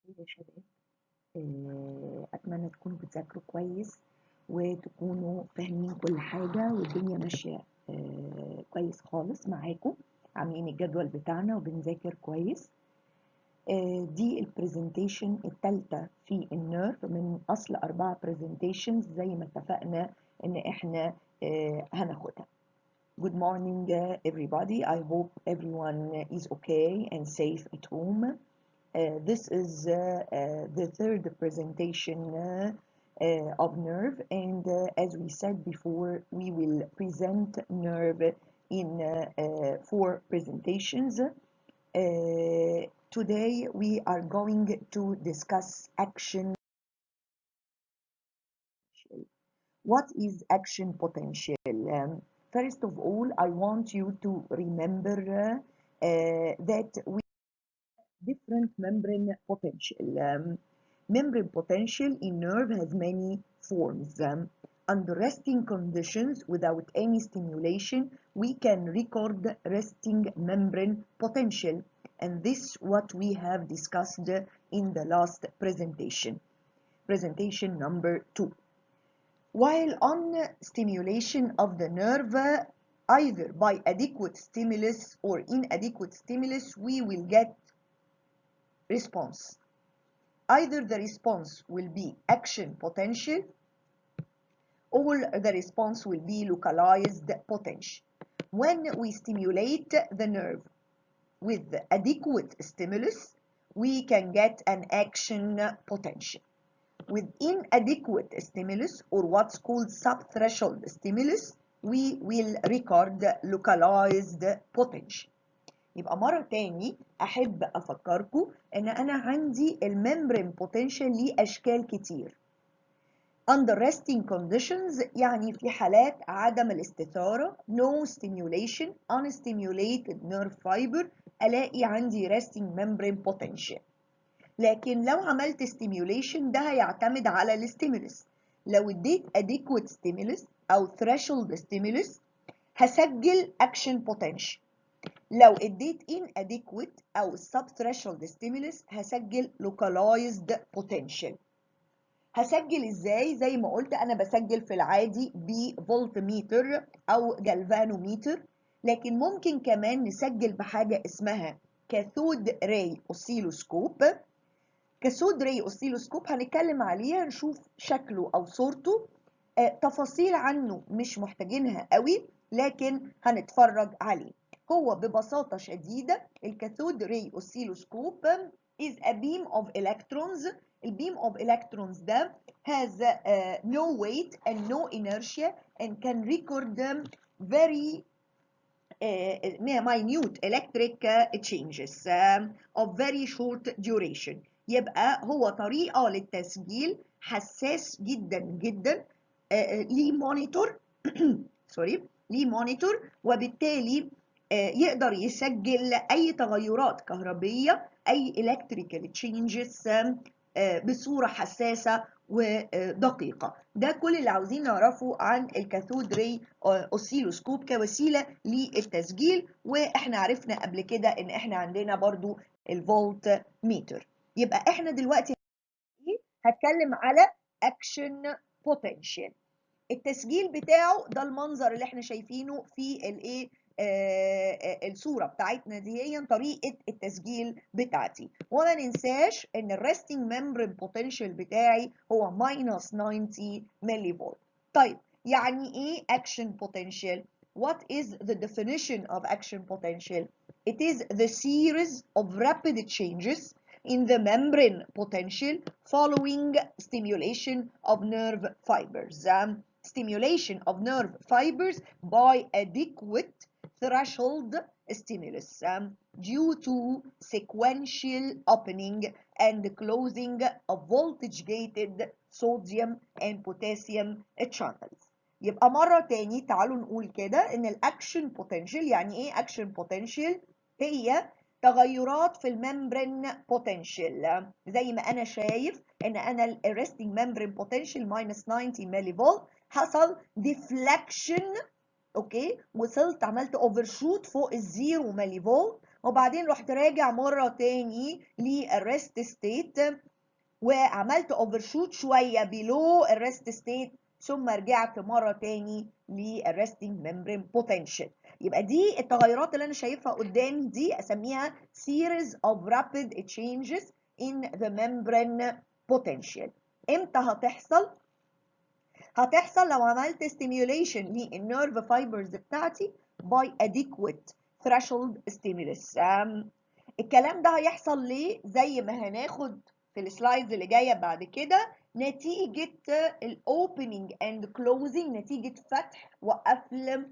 يا شباب، أتمنى تكونوا بتذاكروا كويس وتكونوا فاهمين كل حاجة والدنيا ماشية كويس خالص معاكم. عاملين الجدول بتاعنا وبنذاكر كويس. دي البرزنتيشن الثالثة في النيرف من أصل 4 برزنتيشنز زي ما اتفقنا إن إحنا هناخدها. Good morning everybody. I hope everyone is okay and safe at home. This is the third presentation of nerve, and as we said before, we will present nerve in 4 presentations. Today we are going to discuss action. What is action potential? First of all, I want you to remember that we different membrane potential. Membrane potential in nerve has many forms. Under resting conditions without any stimulation, we can record resting membrane potential, and this what we have discussed in the last presentation, presentation number 2. While on stimulation of the nerve, either by adequate stimulus or inadequate stimulus, we will get response. Either the response will be action potential or the response will be localized potential. When we stimulate the nerve with adequate stimulus, we can get an action potential. With inadequate stimulus or what's called subthreshold stimulus, we will record localized potential. يبقى مرة تاني أحب أفكركم إن أنا عندي الممبرين بوتنشال ليه أشكال كتير. Under resting conditions يعني في حالات عدم الاستثارة no stimulation unstimulated nerve fiber ألاقي عندي resting membrane potential. لكن لو عملت stimulation ده هيعتمد على الستيمولس. لو اديت adequate stimulus أو threshold stimulus هسجل action potential. لو اديت inadequate أو subthreshold stimulus هسجل localized potential. هسجل ازاي؟ زي ما قلت أنا بسجل في العادي بفولتميتر أو جالفانوميتر، لكن ممكن كمان نسجل بحاجة اسمها كاثود راي أوسيلوسكوب. كاثود راي أوسيلوسكوب هنتكلم عليه، هنشوف شكله أو صورته. تفاصيل عنه مش محتاجينها قوي لكن هنتفرج عليه. هو ببساطة شديدة الكاثود راي أوسيلوسكوب is a beam of electrons. البيم of electrons ده has no weight and no inertia and can record very minute electric changes of very short duration. يبقى هو طريقة للتسجيل حساس جدا جدا، ليه مونيتور سوري ليه مونيتور، وبالتالي يقدر يسجل أي تغيرات كهربية أي electrical changes بصورة حساسة ودقيقة. ده كل اللي عاوزين نعرفه عن الكاثود راي اوسيلوسكوب كوسيلة للتسجيل، واحنا عرفنا قبل كده ان احنا عندنا برضو الفولت ميتر. يبقى احنا دلوقتي هتكلم على اكشن بوتنشال. التسجيل بتاعه ده المنظر اللي احنا شايفينه في الايه الصورة بتاعتنا دي، هي طريقة التسجيل بتاعتي. وما ننساش ان الريستنج ممبرين بوتنشال بتاعي هو minus 90 ملي فولت. طيب يعني ايه action potential؟ What is the definition of action potential? It is the series of rapid changes in the membrane potential following stimulation of nerve fibers. Stimulation of nerve fibers by adequate threshold stimulus due to sequential opening and closing of voltage-gated sodium and potassium channels. يبقى مرة تاني تعالوا نقول كده إن الأكشن بوتنشال يعني إيه أكشن بوتنشال؟ هي تغيرات في الممبرين بوتنشال. زي ما أنا شايف إن أنا الريستنج ممبرين بوتنشال minus 90 ملي فولت، حصل ديفلكشن اوكي، وصلت عملت اوفر شوت فوق الزيرو ملي فولت، وبعدين رحت راجع مرة تاني للريست ستيت وعملت اوفرشوت شوية below الريست ستيت، ثم رجعت مرة تاني للريستنج membrane potential. يبقى دي التغيرات اللي انا شايفها قدامي دي اسميها series of rapid changes in the membrane potential. امتى هتحصل؟ هتحصل لو عملت stimulation للنيرف فايبرز بتاعتي by adequate threshold stimulus. الكلام ده هيحصل ليه؟ زي ما هناخد في السلايدز اللي جايه بعد كده، نتيجه الاوبننج اند كلوزنج، نتيجه فتح وقفل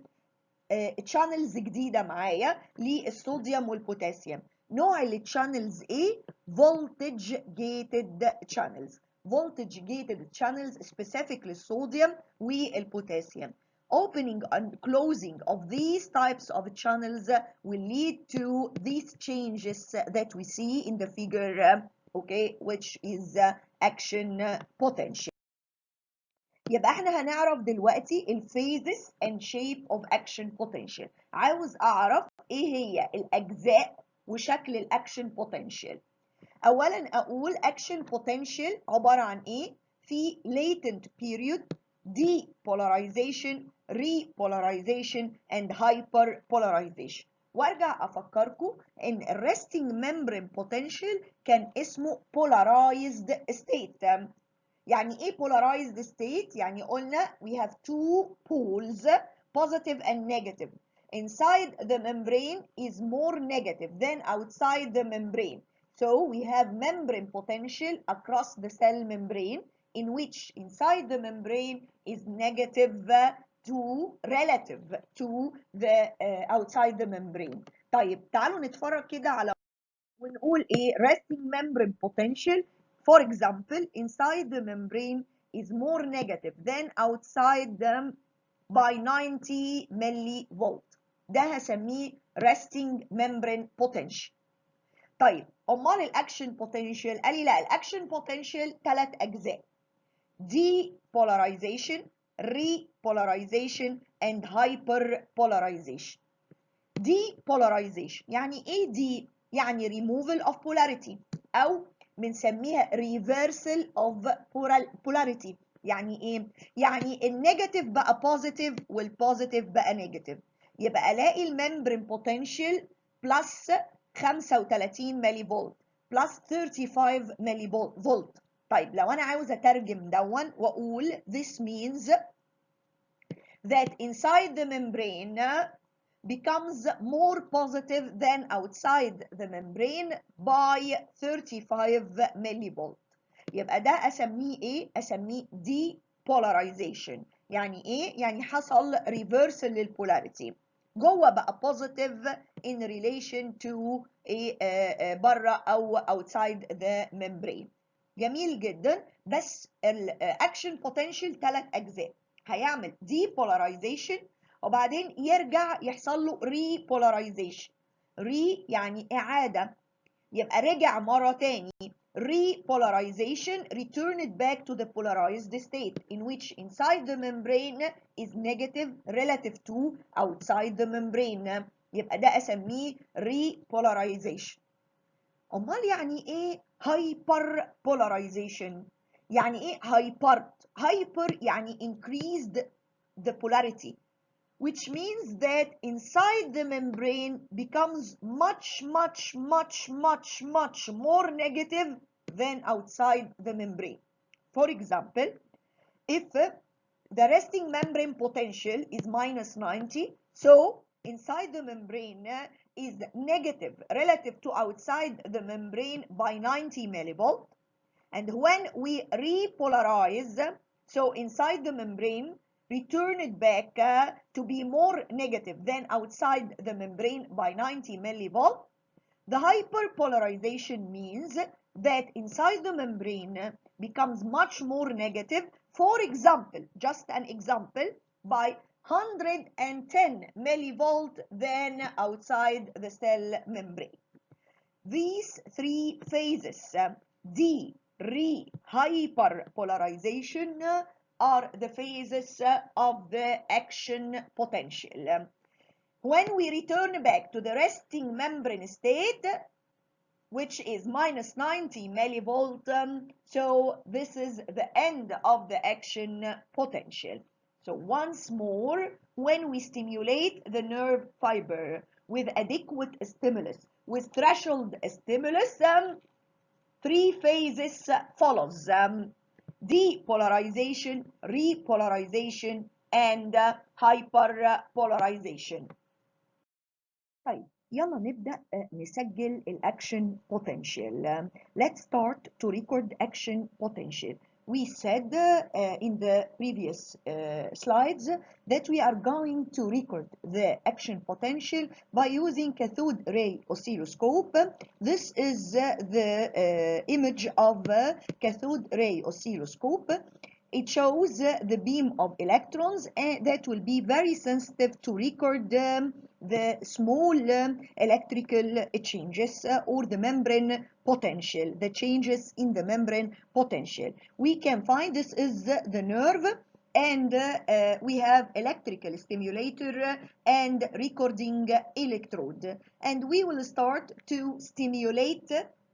تشانلز جديده معايا للصوديوم والبوتاسيوم. نوع التشانلز ايه؟ فولتج جيتد تشانلز. voltage gated channels specific للصوديوم والبوتاسيوم. Opening and closing of these types of channels will lead to these changes that we see in the figure, okay, which is action potential. يبقى احنا هنعرف دلوقتي الphases and shape of action potential. عاوز اعرف ايه هي الاجزاء وشكل الاكشن potential. اولا اقول action potential عباره عن ايه؟ في latent period، depolarization، repolarization and hyperpolarization. وارجع افكركم ان الresting membrane potential كان اسمه polarized state. يعني ايه polarized state؟ يعني قلنا we have two poles, positive and negative. Inside the membrane is more negative than outside the membrane. So we have membrane potential across the cell membrane, in which inside the membrane is negative to relative to the outside the membrane. طيب تعالوا نتفرج كده على ونقول ايه resting membrane potential. For example, inside the membrane is more negative than outside them by 90 millivolt. ده هسميه resting membrane potential. طيب امال الاكشن potential؟ قال لي لا، الاكشن potential 3 اجزاء: depolarization، repolarization and hyperpolarization. depolarization يعني ايه دي؟ يعني removal of polarity او بنسميها reversal of polarity. يعني ايه؟ يعني النيجاتيف بقى بوزيتيف والبوزيتيف بقى نيجاتيف. يبقى الاقي الممبرين بوتنشال بلس 35 ملي فولت بلس 35 ملي فولت. طيب لو انا عاوز اترجم دون واقول this means that inside the membrane becomes more positive than outside the membrane by 35 millivolt. يبقى ده اسميه ايه؟ اسميه depolarization. يعني ايه؟ يعني حصل reversal للبولاريتي، جوه بقى positive in relation to ايه بره او outside the membrane. جميل جدا. بس الاكشن potential 3 اجزاء. هيعمل depolarization وبعدين يرجع يحصل له repolarization. يعني إعادة، يبقى رجع مرة تاني repolarization, return it back to the polarized state in which inside the membrane is negative relative to outside the membrane. يبقى ده أسميه repolarization. أمال يعني إيه hyperpolarization؟ يعني إيه hyper يعني increased the polarity, which means that inside the membrane becomes much more negative than outside the membrane. For example, if the resting membrane potential is minus 90, so inside the membrane is negative relative to outside the membrane by 90 millivolt. And when we repolarize, so inside the membrane, return it back to be more negative than outside the membrane by 90 millivolt. The hyperpolarization means that inside the membrane becomes much more negative. For example, just an example, by 110 millivolt than outside the cell membrane. These 3 phases, D, Re, hyperpolarization, are the phases of the action potential. when we return back to the resting membrane state, which is minus 90 millivolt, so this is the end of the action potential. So once more, when we stimulate the nerve fiber with adequate stimulus, with threshold stimulus, three phases follows: depolarization, repolarization, and hyperpolarization. طيب يلا نبدأ نسجل الأكشن potential. Let's start to record action potential. We said in the previous slides that we are going to record the action potential by using cathode ray oscilloscope. This is the image of cathode ray oscilloscope. It shows the beam of electrons that will be very sensitive to record the small electrical changes or the membrane potential, the changes in the membrane potential. We can find this is the nerve, and we have electrical stimulator and recording electrode, and we will start to stimulate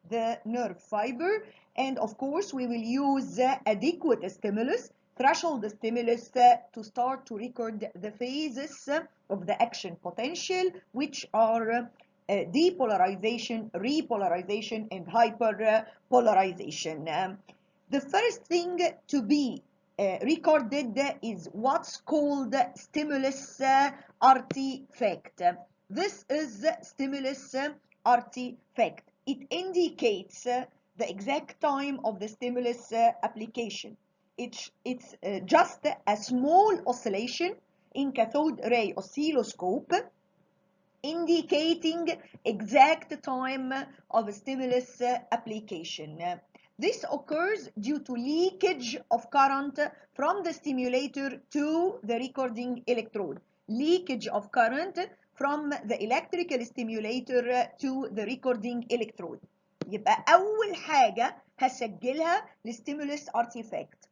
the nerve fiber, and of course we will use adequate stimulus, threshold stimulus, to start to record the phases of the action potential, which are depolarization, repolarization, and hyperpolarization. The first thing to be recorded is what's called stimulus artifact. This is stimulus artifact. It indicates the exact time of the stimulus application. It's just a small oscillation in cathode ray oscilloscope indicating exact time of stimulus application. This occurs due to leakage of current from the stimulator to the recording electrode. Leakage of current from the electrical stimulator to the recording electrode. يبقى أول حاجة هسجلها الستيمولس ارتيفاكت.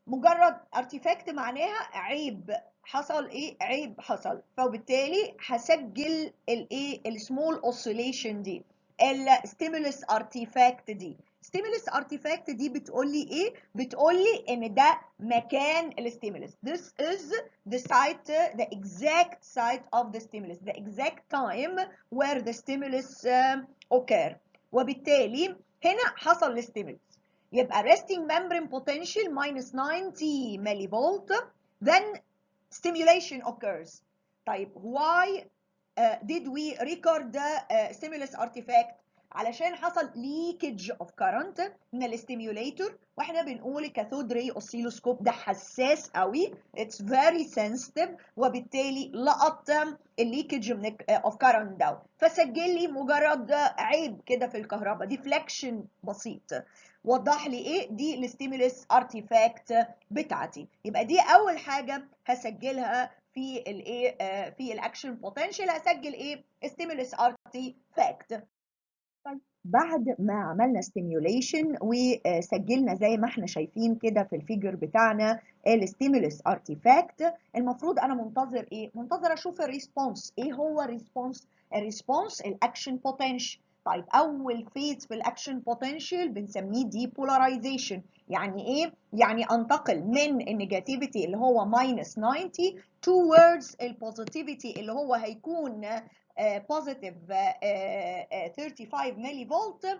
مجرد ارتيفاكت معناها عيب حصل، ايه عيب حصل، فبالتالي هسجل الايه السمول اوسيليشن دي، الستيمولس ارتيفاكت دي. ستيمولس ارتيفاكت دي بتقول لي ايه؟ بتقول لي ان ده مكان الستيمولس. This is the site, the exact site of the stimulus, the exact time where the stimulus occur. وبالتالي هنا حصل الستيمولس. يبقى resting membrane potential minus 90 millivolt, then stimulation occurs. طيب why did we record the stimulus artifact؟ علشان حصل leakage of current من الستيميوليتور، واحنا بنقول الكاثود ري اوسيلوسكوب ده حساس قوي، it's very sensitive، وبالتالي لقط الليكج من of current ده، فسجل لي مجرد عيب كده في الكهرباء، ديفليكشن بسيط. وضح لي ايه دي الستيمولس ارتيفاكت بتاعتي. يبقى دي اول حاجه هسجلها في الايه في الاكشن بوتنشال، هسجل ايه؟ ستيمولس ارتيفاكت. طيب بعد ما عملنا ستيميوليشن وسجلنا زي ما احنا شايفين كده في الفيجر بتاعنا الستيمولس ارتيفاكت، المفروض انا منتظر ايه؟ منتظر اشوف الريسبونس. ايه هو الريسبونس؟ الريسبونس الاكشن بوتنشال. طيب اول فيز في الاكشن بوتنشال بنسميه ديبولاريزيشن. يعني ايه؟ يعني انتقل من النيجاتيفيتي اللي هو ماينس 90 towards البوزيتيفيتي اللي هو هيكون بوزيتيف 35 ملي فولت،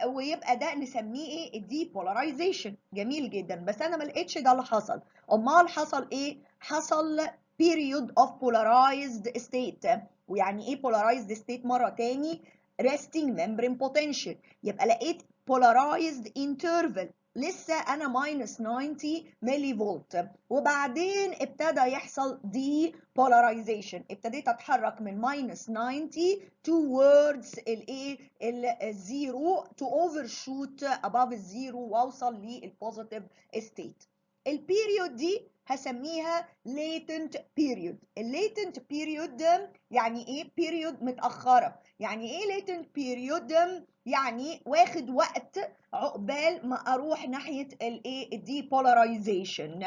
ويبقى ده نسميه ايه؟ الديبولاريزيشن. جميل جدا، بس انا ما لقيتش ده اللي حصل. امال حصل ايه؟ حصل period of polarized state. ويعني ايه polarized state مره تاني؟ resting membrane potential. يبقى لقيت polarized interval لسه انا ماينس 90 ملي فولت، وبعدين ابتدى يحصل دي بولاريزيشن، ابتديت اتحرك من ماينس 90 towards الايه الزيرو to overshoot above الزيرو واوصل للبوزيتيف ستيت. البيريود دي هسميها latent period. latent period يعني ايه؟ period متأخرة. يعني ايه latent period؟ يعني واخد وقت عقبال ما اروح ناحية الايه؟ depolarization.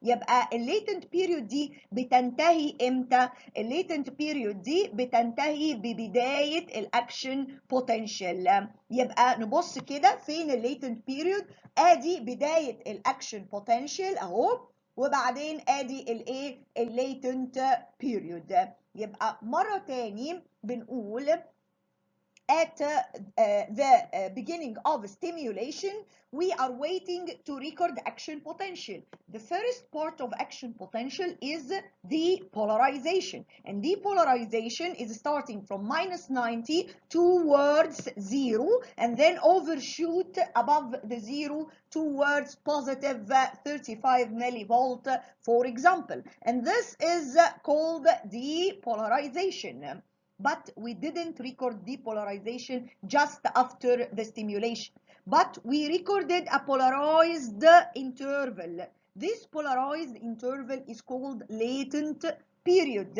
يبقى latent period دي بتنتهي امتى؟ latent period دي بتنتهي ببداية الاكشن potential. يبقى نبص كده فين latent period؟ ادي بداية الاكشن potential اهو، وبعدين ادي الايه؟ الليتنت بيريود. يبقى مره تاني بنقول at the beginning of stimulation we are waiting to record action potential. The first part of action potential is depolarization, and depolarization is starting from -90 towards 0 and then overshoot above the 0 towards positive 35 millivolt, for example, and this is called depolarization. But we didn't record depolarization just after the stimulation, but we recorded a polarized interval. This polarized interval is called latent period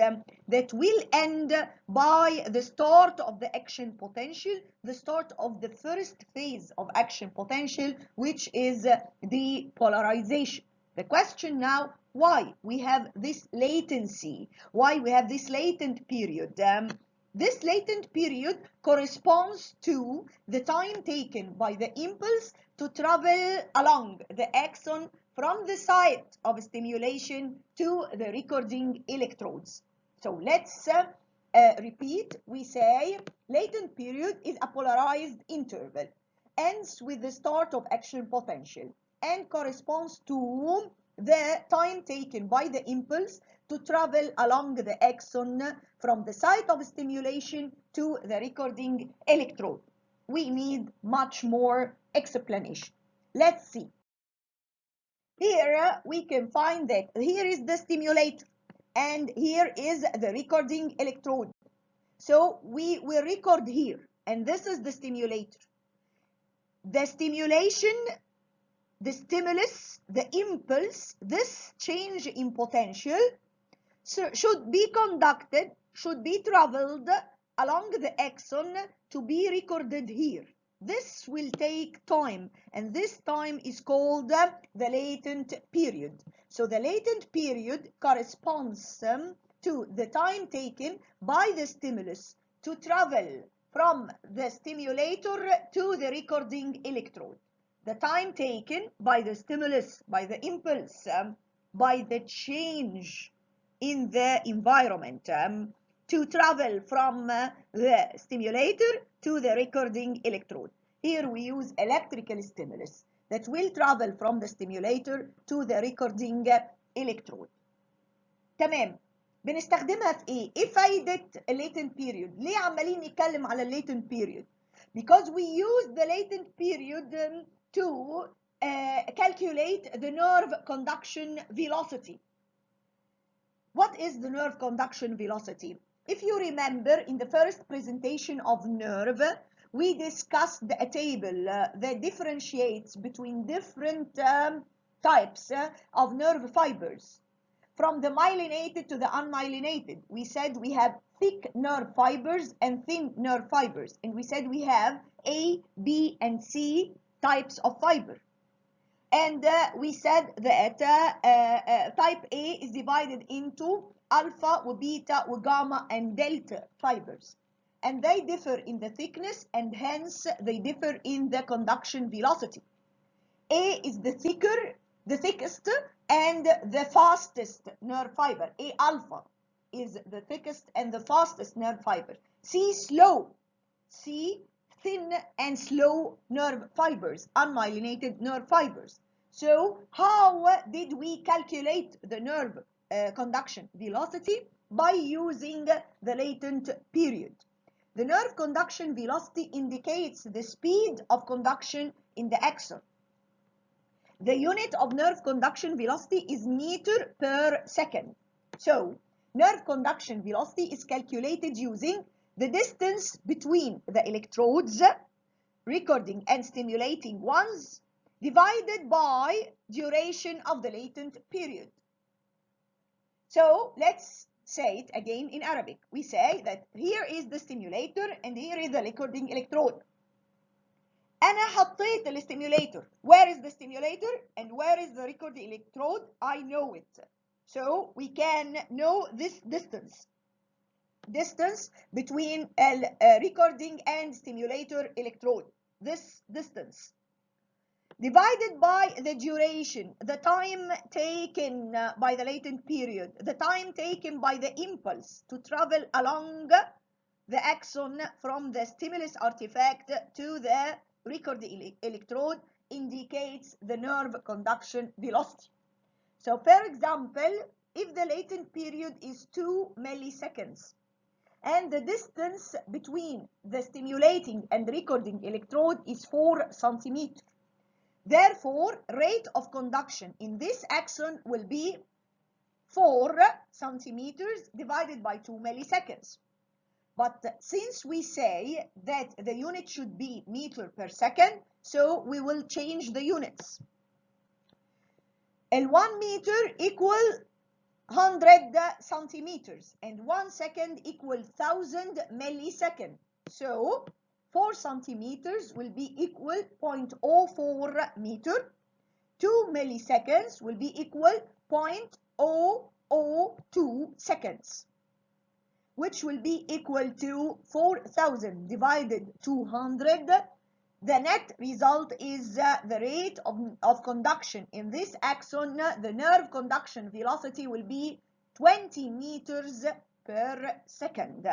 that will end by the start of the action potential, the start of the first phase of action potential, which is depolarization. The question now, why we have this latency, why we have this latent period? This latent period corresponds to the time taken by the impulse to travel along the axon from the site of stimulation to the recording electrodes. So let's repeat. We say latent period is a polarized interval, ends with the start of action potential, and corresponds to the time taken by the impulse to travel along the axon from the site of stimulation to the recording electrode. We need much more explanation. Let's see. Here we can find that here is the stimulator and here is the recording electrode. So we will record here, and this is the stimulator. The stimulation, the stimulus, the impulse, this change in potential should be conducted, should be traveled along the axon to be recorded here. This will take time, and this time is called the latent period. So the latent period corresponds to the time taken by the stimulus to travel from the stimulator to the recording electrode. The time taken by the stimulus, by the impulse, by the change in the environment to travel from the stimulator to the recording electrode. Here we use electrical stimulus that will travel from the stimulator to the recording electrode. تمام. بنستخدمها في ايه؟ ايه فايدة latent period؟ ليه عمالين نتكلم على latent period؟ Because we use the latent period to calculate the nerve conduction velocity. What is the nerve conduction velocity? If you remember, in the first presentation of nerve, we discussed a table that differentiates between different types of nerve fibers. From the myelinated to the unmyelinated, we said we have thick nerve fibers and thin nerve fibers. And we said we have A, B, and C types of fiber. And we said that type A is divided into alpha, beta, gamma, and delta fibers. And they differ in the thickness, and hence they differ in the conduction velocity. A is the thickest and the fastest nerve fiber. A alpha is the thickest and the fastest nerve fiber. C slow. C thin and slow nerve fibers, unmyelinated nerve fibers. So how did we calculate the nerve conduction velocity? By using the latent period. The nerve conduction velocity indicates the speed of conduction in the axon. The unit of nerve conduction velocity is meter per second. So nerve conduction velocity is calculated using the distance between the electrodes, recording and stimulating ones, divided by duration of the latent period. So let's say it again in Arabic. We say that here is the stimulator and here is the recording electrode. أنا حطيت الstimulator. Where is the stimulator and where is the recording electrode? I know it. So we can know this distance between recording and stimulator electrode. This distance divided by the duration, the time taken by the latent period, the time taken by the impulse to travel along the axon from the stimulus artifact to the recording electrode indicates the nerve conduction velocity. So for example, if the latent period is 2 milliseconds and the distance between the stimulating and recording electrode is 4 centimeters, therefore rate of conduction in this axon will be 4 centimeters divided by 2 milliseconds. But since we say that the unit should be meter per second, so we will change the units. 1 meter equal 100 centimeters and 1 second equal 1000 milliseconds. So 4 centimeters will be equal 0.04 meter. 2 milliseconds will be equal 0.002 seconds, which will be equal to 4000 divided 200. The net result is the rate of conduction in this axon. The nerve conduction velocity will be 20 meters per second.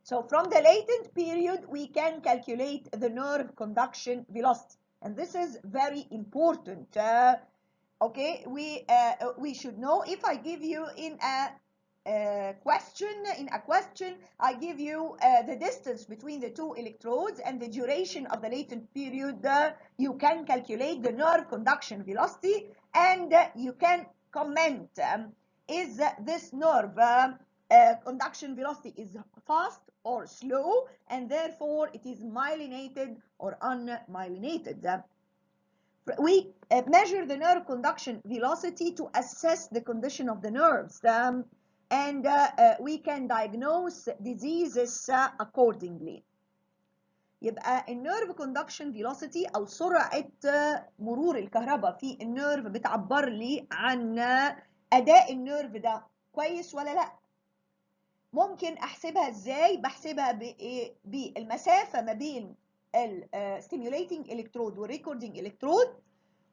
So from the latent period, we can calculate the nerve conduction velocity. And this is very important. Okay, we should know. If I give you in a question, I give you the distance between the two electrodes and the duration of the latent period, you can calculate the nerve conduction velocity, and you can comment is this nerve conduction velocity is fast or slow, and therefore it is myelinated or unmyelinated. We measure the nerve conduction velocity to assess the condition of the nerves, and we can diagnose diseases accordingly. يبقى النيرف كوندكشن فيلوسيتي او سرعه مرور الكهرباء في النيرف بتعبر لي عن اداء النيرف ده كويس ولا لا. ممكن احسبها ازاي؟ بحسبها بالمسافه ما بين الستيميوليتنج الكترود والريكوردنج الكترود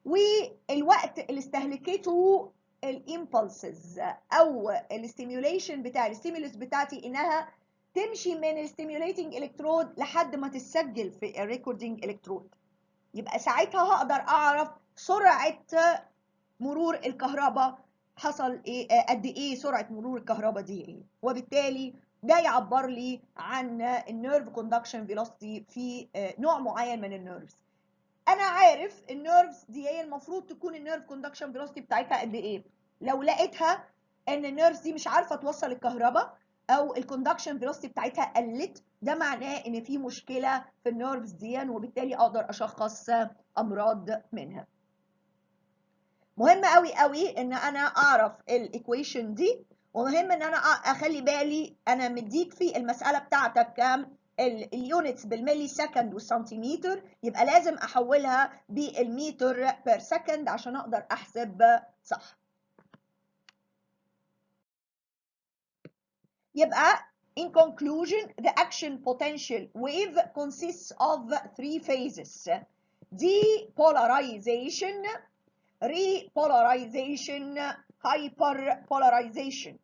والوقت اللي استهلكته الامبلسز او الستيميوليشن بتاع الستيمولس بتاعتي انها تمشي من الستيميوليتنج الكترود لحد ما تسجل في الريكوردنج الكترود. يبقى ساعتها هقدر اعرف سرعه مرور الكهرباء حصل ايه، قد ايه سرعه مرور الكهرباء دي ايه، وبالتالي ده يعبر لي عن النيرف كوندكشن فيلوسيتي في نوع معين من النيرفز. انا عارف النيرفز دي هي المفروض تكون النيرف كوندكشن فيلوسيتي بتاعتها قد ايه. لو لقيتها ان النيرفز دي مش عارفه توصل الكهرباء او الكوندكشن فيلوسيتي بتاعتها قلت، ده معناه ان في مشكله في النيرفز دي، وبالتالي اقدر اشخص امراض منها. مهم قوي قوي ان انا اعرف الايكويشن دي، ومهم ان انا اخلي بالي انا مديك في المساله بتاعتك كام اليونتس بالملي سكند والسنتيمتر، يبقى لازم احولها بالمتر بير سكند عشان اقدر احسب صح. يبقى in conclusion, the action potential wave consists of 3 phases: depolarization, repolarization, hyperpolarization.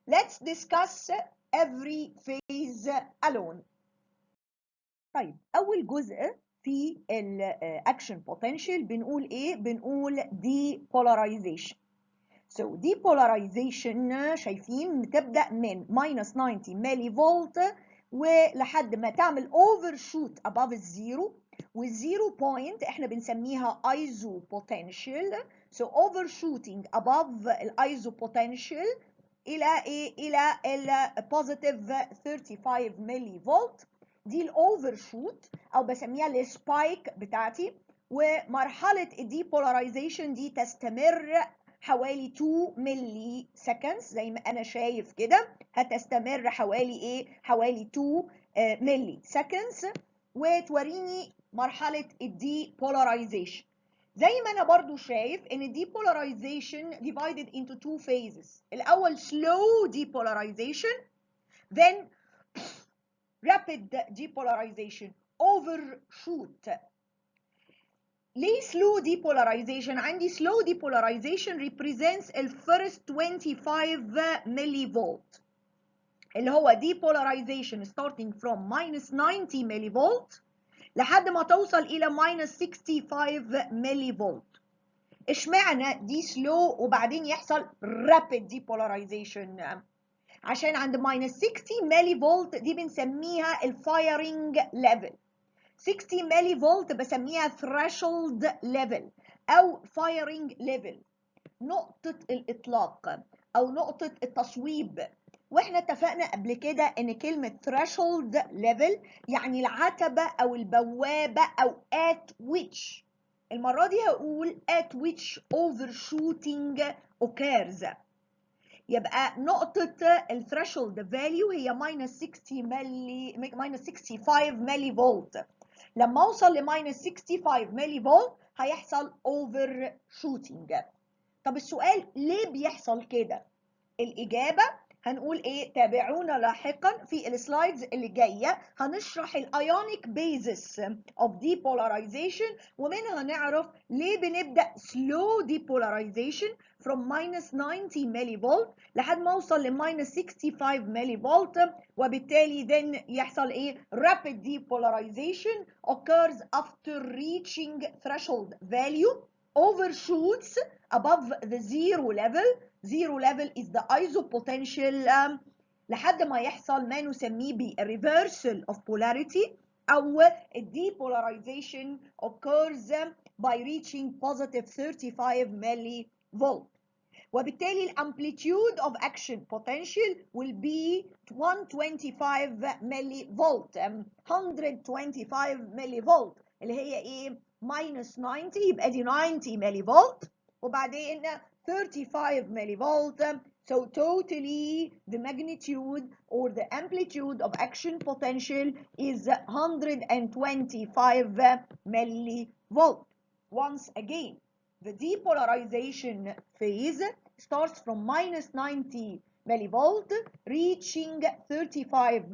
Let's discuss every phase alone. طيب أول جزء في الأكشن potential بنقول إيه؟ بنقول depolarization. So depolarization شايفين تبدأ من minus 90 ملي فولت ولحد ما تعمل overshoot above الزيرو، والزيرو بوينت احنا بنسميها ايزو potential. So overshooting above الايزو potential الى ايه؟ الى ال positive 35 ملي فولت، دي الاوفرشوت او بسميها السبايك بتاعتي. ومرحله الديبولاريزيشن دي تستمر حوالي 2 ملي سكندز زي ما انا شايف كده، هتستمر حوالي ايه؟ حوالي 2 ملي سكندز، وتوريني مرحلة الديبولاريزيشن. زي ما انا برضو شايف ان الديبولاريزيشن divided into two phases. الاول slow depolarization, then rapid depolarization, overshoot. ليه slow depolarization؟ عندي slow depolarization represents ال first 25 millivolt اللي هو depolarization starting from minus 90 millivolt لحد ما توصل إلى minus 65 millivolt. اشمعنى دي slow وبعدين يحصل rapid depolarization؟ عشان عند minus 60 millivolt دي بنسميها ال firing level. 60 ملي فولت بسميها threshold level أو firing level، نقطة الإطلاق أو نقطة التصويب. وإحنا اتفقنا قبل كده إن كلمة threshold level يعني العتبة أو البوابة أو at which. المرة دي هقول at which overshooting occurs. يبقى نقطة ال threshold value هي minus 65 ملي فولت. لما اوصل ل minus 65 ملي فولت هيحصل overshooting. طب السؤال ليه بيحصل كده؟ الإجابة هنقول ايه؟ تابعونا لاحقا في السلايدز اللي جايه، هنشرح الايونيك بيزس اوف depolarization، ومنها نعرف ليه بنبدا slow depolarization from minus 90 ملي فولت لحد ما اوصل ل minus 65 ملي فولت، وبالتالي then يحصل ايه؟ rapid depolarization occurs after reaching threshold value, overshoots above the zero level. Zero level is the isopotential لحد ما يحصل ما نسميه ب reversal of polarity أو depolarization occurs by reaching positive 35 millivolt. وبالتالي الامبليتيود of action potential will be 125 millivolt 125 millivolt اللي هي ايه؟ minus 90 يبقى دي 90 millivolt وبعدين 35 millivolt. So totally the magnitude or the amplitude of action potential is 125 millivolt. Once again, the depolarization phase starts from minus 90 millivolt reaching 35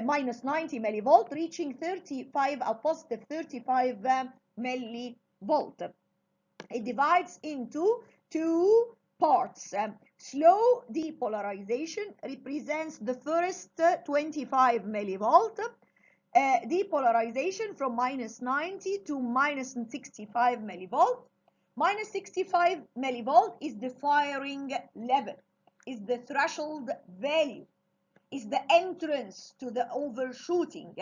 minus 90 millivolt reaching 35 or positive 35 millivolt. It divides into two parts. Slow depolarization represents the first 25 millivolt. Depolarization from minus 90 to minus 65 millivolt. Minus 65 millivolt is the firing level, is the threshold value, is the entrance to the overshooting.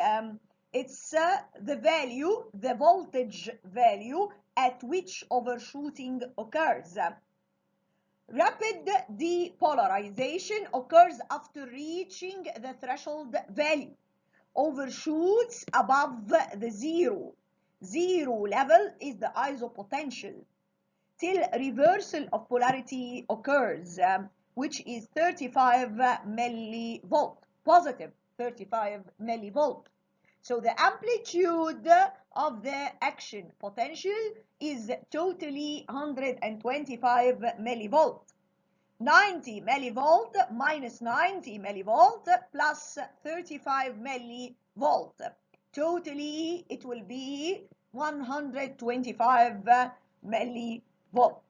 It's the value, the voltage value at which overshooting occurs. Rapid depolarization occurs after reaching the threshold value, overshoots above the zero. Zero level is the isopotential till reversal of polarity occurs, which is 35 millivolt, positive 35 millivolt. So the amplitude of the action potential is totally 125 millivolt. 90 millivolt minus 90 millivolt plus 35 millivolt. Totally it will be 125 millivolt.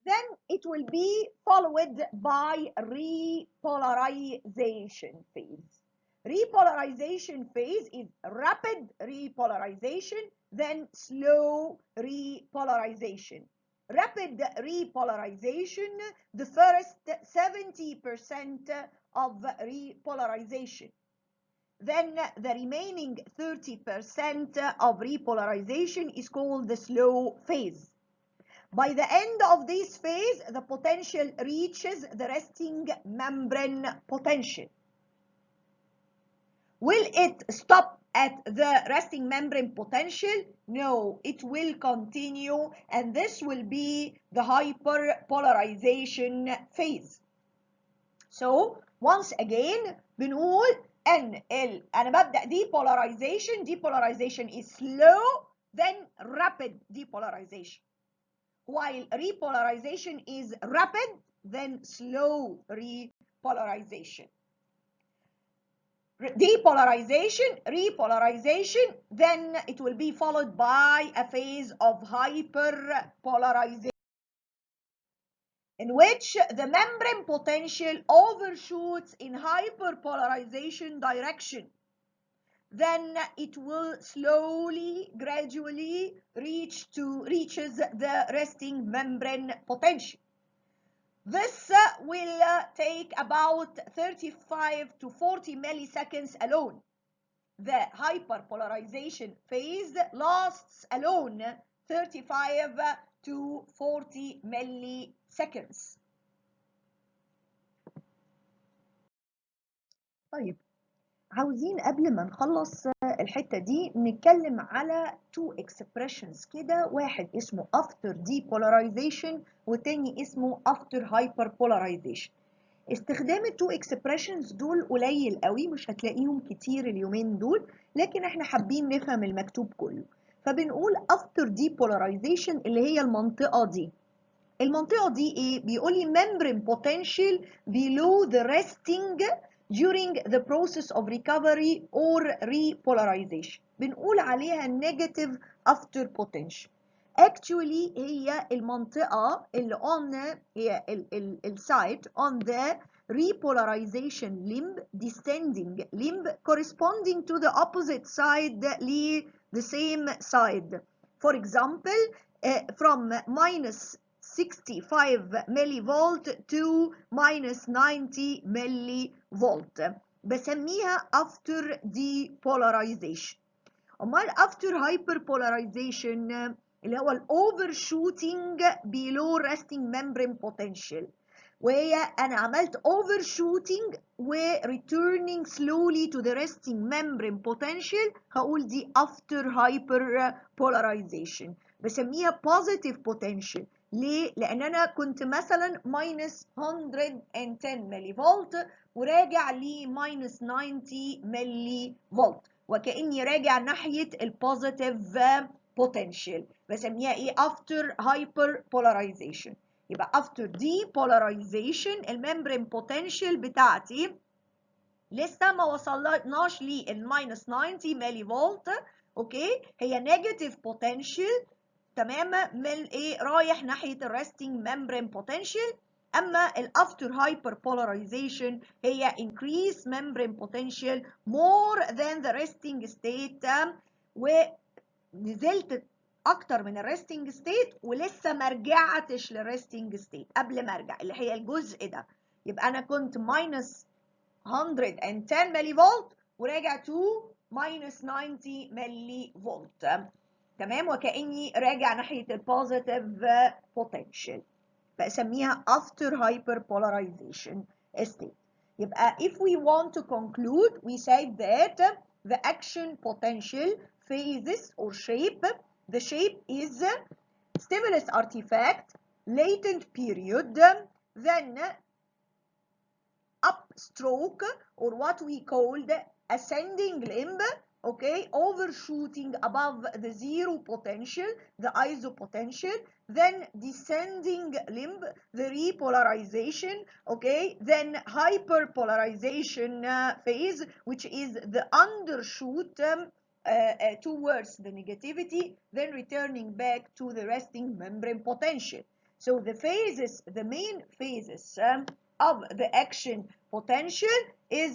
Then it will be followed by repolarization phase. Repolarization phase is rapid repolarization, then slow repolarization. Rapid repolarization, the first 70% of repolarization. Then the remaining 30% of repolarization is called the slow phase. By the end of this phase, the potential reaches the resting membrane potential. Will it stop at the resting membrane potential? No, it will continue, and this will be the hyperpolarization phase. So once again بنقول ان انا ببدا depolarization is slow then rapid depolarization, while repolarization is rapid then slow repolarization. Repolarization, then it will be followed by a phase of hyperpolarization, in which the membrane potential overshoots in hyperpolarization direction. Then it will slowly, gradually reaches the resting membrane potential. This will take about 35 to 40 milliseconds alone. The hyperpolarization phase lasts alone 35 to 40 milliseconds. طيب عاوزين قبل ما نخلص الحتة دي نتكلم على two expressions كده، واحد اسمه after depolarization والتاني اسمه after hyperpolarization. استخدام التو expressions دول قليل قوي، مش هتلاقيهم كتير اليومين دول، لكن احنا حابين نفهم المكتوب كله. فبنقول after depolarization اللي هي المنطقة دي. المنطقة دي ايه؟ بيقولي membrane potential below the resting during the process of recovery or repolarization. بنقول عليها negative after potential. Actually هي المنطقة اللي هي site on the repolarization limb, descending limb corresponding to the opposite side the same side. For example, from minus 65 millivolt to minus 90 millivolt بسميها after depolarization. أمال after hyperpolarization اللي هو overshooting below resting membrane potential، وهي أنا عملت overshooting و returning slowly to the resting membrane potential، هقول دي after hyperpolarization بسميها positive potential. ليه؟ لأن أنا كنت مثلا minus 110 ملي فولت وراجع ل minus 90 ملي فولت، وكأني راجع ناحية البوزيتيف potential، بسميها إيه؟ after hyperpolarization. يبقى after depolarization الممبرين potential بتاعتي لسه ما وصلناش للماينس 90 ملي فولت، اوكي، هي نيجاتيف potential تماما من ايه؟ رايح ناحيه الريستنج ممبرين potential. اما الافتر hyperpolarization هي increase membrane potential more than the resting state، ونزلت اكتر من الريستنج ستيت ولسه ما رجعتش للريستنج ستيت قبل ما ارجع، اللي هي الجزء ده. يبقى انا كنت minus 110 ملي فولت وراجع to minus 90 ملي فولت، تمام، وكأني راجع ناحية البوزيتيف potential، بسميها after hyperpolarization state. يبقى if we want to conclude we say that the action potential phases or shape, the shape is stimulus artifact, latent period, then upstroke or what we call the ascending limb, okay, overshooting above the zero potential, the isopotential, then descending limb, the repolarization, okay, then hyperpolarization phase, which is the undershoot towards the negativity, then returning back to the resting membrane potential. So the phases, the main phases of the action potential is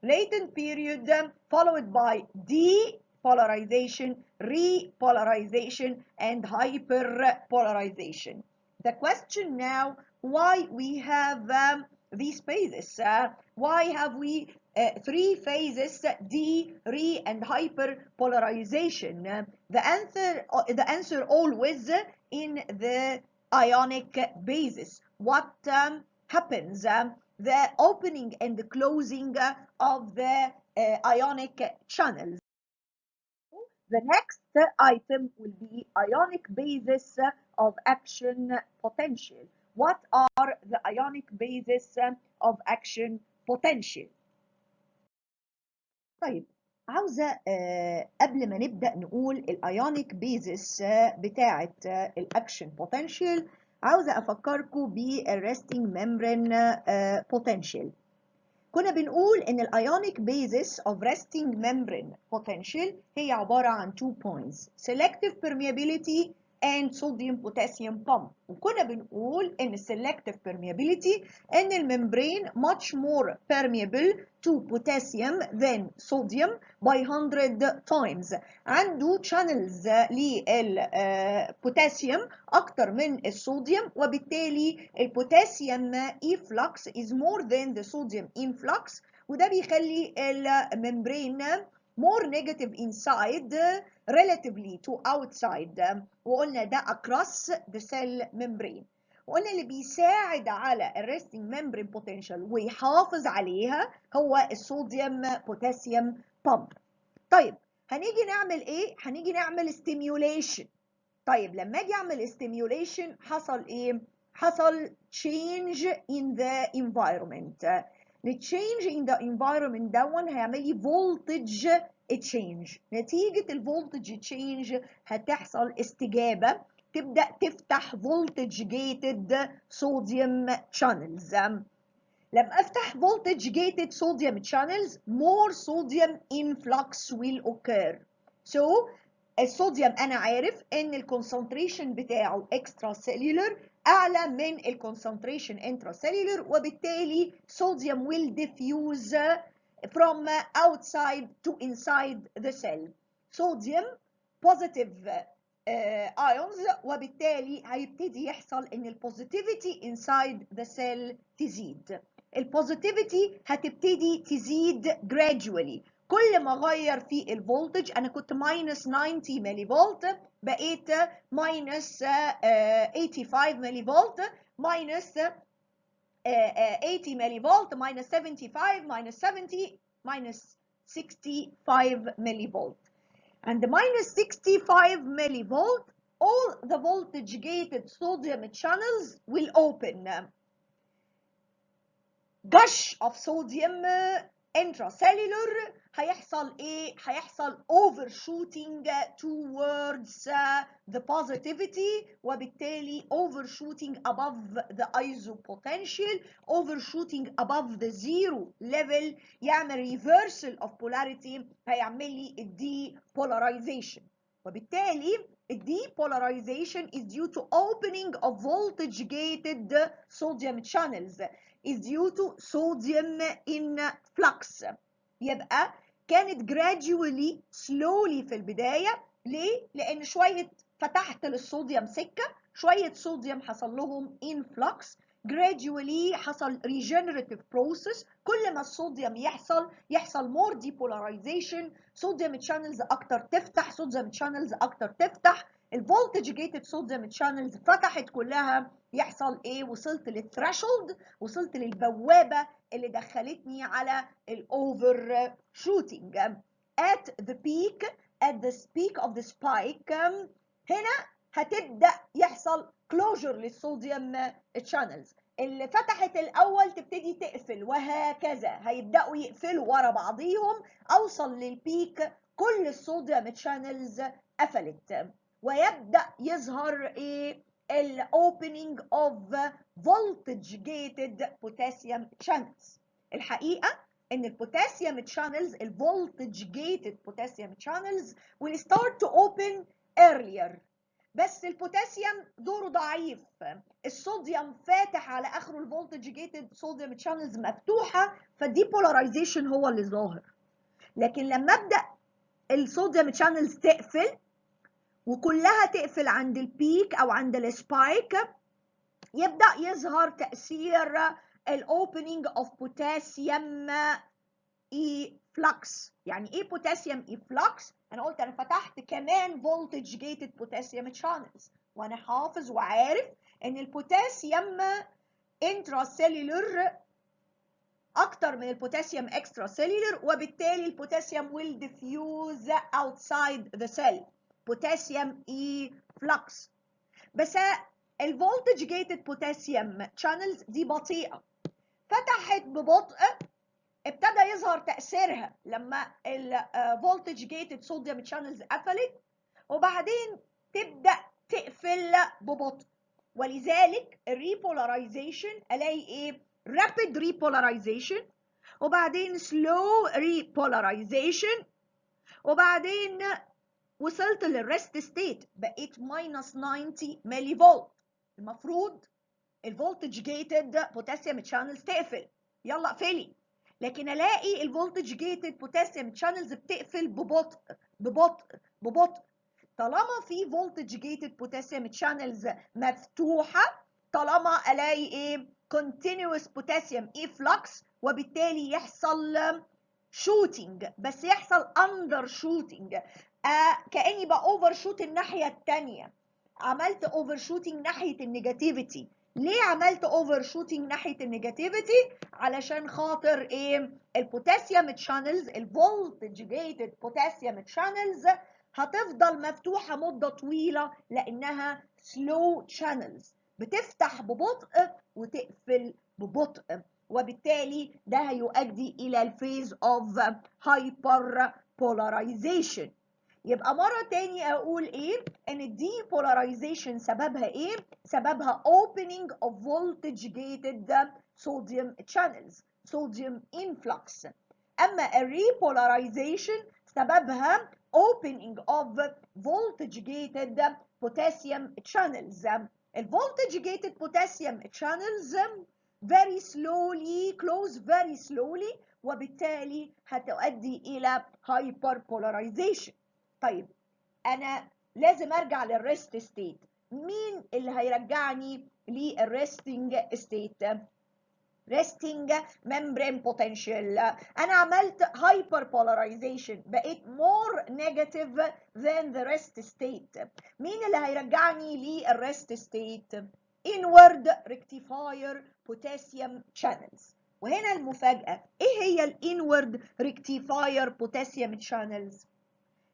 latent period followed by depolarization, repolarization, and hyperpolarization. The question now, why we have these phases? Why have we three phases, D, re, and hyperpolarization? The answer always in the ionic basis. What happens? The opening and the closing of the ionic channels. The next item will be ionic basis of action potential. What are the ionic basis of action potential? طيب عاوزة قبل ما نبدأ نقول الايونيك بيزس بتاعة الاكشن بوتنشال، عاوزة افكركم بالريستنج ممبرين بوتنشال. كنا بنقول ان الايونيك بيزس of resting membrane potential هي عبارة عن 2 points: selective permeability and sodium potassium pump. وكنا بنقول ان selective permeability ان الممبرين much more permeable to potassium than sodium by 100 times. عنده channels للبوتاسيوم اكتر من الصوديوم، وبالتالي البوتاسيوم efflux is more than the sodium influx، وده بيخلي الممبرين more negative inside relatively to outside. وقلنا ده across the cell membrane. وقلنا اللي بيساعد على الريستنج ممبرين بوتنشال ويحافظ عليها هو الصوديوم بوتاسيوم بامب. طيب هنيجي نعمل ايه؟ هنيجي نعمل stimulation. طيب لما اجي اعمل stimulation حصل ايه؟ حصل change in the environment. التشينج in the environment دون هيعمل لي voltage change. نتيجة الفولتج change هتحصل استجابة، تبدأ تفتح voltage gated sodium channels. لما افتح voltage gated sodium channels more sodium influx will occur. So الصوديوم انا عارف ان الكونسنتريشن بتاعه extracellular اعلى من الكونسنتريشن intracellular، وبالتالي sodium will diffuse from outside to inside the cell. sodium positive ions، وبالتالي هيبتدي يحصل ان البوزيتيفيتي inside the cell تزيد. البوزيتيفيتي هتبتدي تزيد gradually. كل ما اغير في الفولتج، انا كنت ماينس 90 ملي فولت بقيت ماينس 85 ملي فولت، ماينس 80 ملي فولت، ماينس 75، ماينس 70، ماينس 65 ملي فولت. And the minus 65 millivolt, all the voltage gated sodium channels will open. Gush of sodium intracellular هيحصل ايه؟ هيحصل overshooting towards the positivity، وبالتالي overshooting above the isopotential، overshooting above the zero level، يعمل reversal of polarity، هيعمل لي depolarization. وبالتالي depolarization is due to opening of voltage gated sodium channels، is due to sodium influx. يبقى كانت gradually slowly في البداية. ليه؟ لأن شوية فتحت للصوديوم سكة، شوية صوديوم حصل لهم influx، gradually حصل regenerative process. كل ما الصوديوم يحصل more depolarization، صوديوم channels أكتر تفتح، صوديوم channels أكتر تفتح، الفولتج جيتد صوديوم channels فتحت كلها، يحصل ايه؟ وصلت للثريشولد، وصلت للبوابة اللي دخلتني على الاوفر شوتنج. at the peak of the spike هنا هتبدأ يحصل closure للصوديوم channels. اللي فتحت الاول تبتدي تقفل، وهكذا هيبدأوا يقفلوا ورا بعضيهم. اوصل للبيك كل الصوديوم channels قفلت، ويبدأ يظهر ايه؟ ال opening of voltage gated potassium channels. الحقيقة ان البوتاسيوم channels، ال voltage gated potassium channels will start to open earlier، بس البوتاسيوم دوره ضعيف، الصوديوم فاتح على اخره، الفولتج جيتد صوديوم channels مفتوحة، فالديبولاريزيشن هو اللي ظاهر. لكن لما ابدأ الصوديوم channels تقفل، وكلها تقفل عند البيك او عند السبايك، يبدأ يظهر تأثير الاوبننج اوف بوتاسيوم efflux. يعني ايه بوتاسيوم efflux؟ انا قلت انا فتحت كمان voltage gated potassium channels، وانا حافظ وعارف ان البوتاسيوم intracellular اكتر من البوتاسيوم اكسترا سيلولر، وبالتالي البوتاسيوم will diffuse outside the cell. بوتاسيوم efflux. بس الفولتج جيتد بوتاسيوم شانلز دي بطيئه، فتحت ببطء، ابتدى يظهر تاثيرها لما الفولتج جيتد صوديوم شانلز قفلت، وبعدين تبدا تقفل ببطء. ولذلك الريبولاريزيشن الاقي ايه؟ رابيد ريبولاريزيشن، وبعدين سلو ريبولاريزيشن، وبعدين وصلت للريست ستيت بقيت ماينس 90 ملي فولت. المفروض الفولتج جيتد بوتاسيوم شانلز تقفل، يلا اقفلي، لكن الاقي الفولتج جيتد بوتاسيوم شانلز بتقفل ببطء ببطء ببطء. طالما في فولتج جيتد بوتاسيوم شانلز مفتوحه، طالما الاقي ايه؟ continuous potassium efflux، وبالتالي يحصل شوتينج، بس يحصل اندر شوتينج، كاني باوفر شوت الناحيه الثانيه. عملت اوفر شوتينج ناحيه النيجاتيفيتي. ليه عملت اوفر شوتينج ناحيه النيجاتيفيتي؟ علشان خاطر ايه؟ البوتاسيوم شانلز، الفولتج جيتد بوتاسيوم شانلز هتفضل مفتوحه مده طويله، لانها سلو شانلز، بتفتح ببطء وتقفل ببطء، وبالتالي ده هيؤدي الى الفيز اوف هايبر بولاريزيشن. يبقى مرة تاني اقول ايه؟ ان الدي بولاريزيشن سببها ايه؟ سببها opening of voltage gated sodium channels، sodium influx. اما الريبولاريزيشن سببها opening of voltage gated potassium channels. الفولتج gated potassium channels very slowly close very slowly، وبالتالي هتؤدي الى hyperpolarization. طيب انا لازم ارجع للريست ستيت. مين اللي هيرجعني للريستنج ستيت؟ resting membrane potential. انا عملت hyperpolarization، بقيت more negative than the rest state. مين اللي هيرجعني للريست ستيت؟ inward rectifier potassium channels. وهنا المفاجأة، ايه هي الانورد rectifier potassium channels؟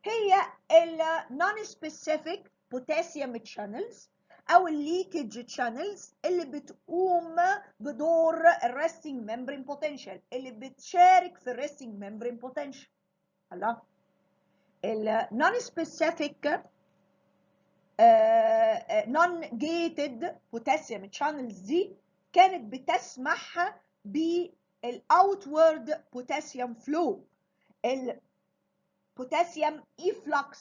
هي ال non-specific potassium channels او الليكج channels اللي بتقوم بدور الريستنج membrane potential، اللي بتشارك في الريستنج membrane potential. الله، ال non-specific non-gated potassium channels دي كانت بتسمح بالاوتورد potassium flow، البوتاسيوم efflux.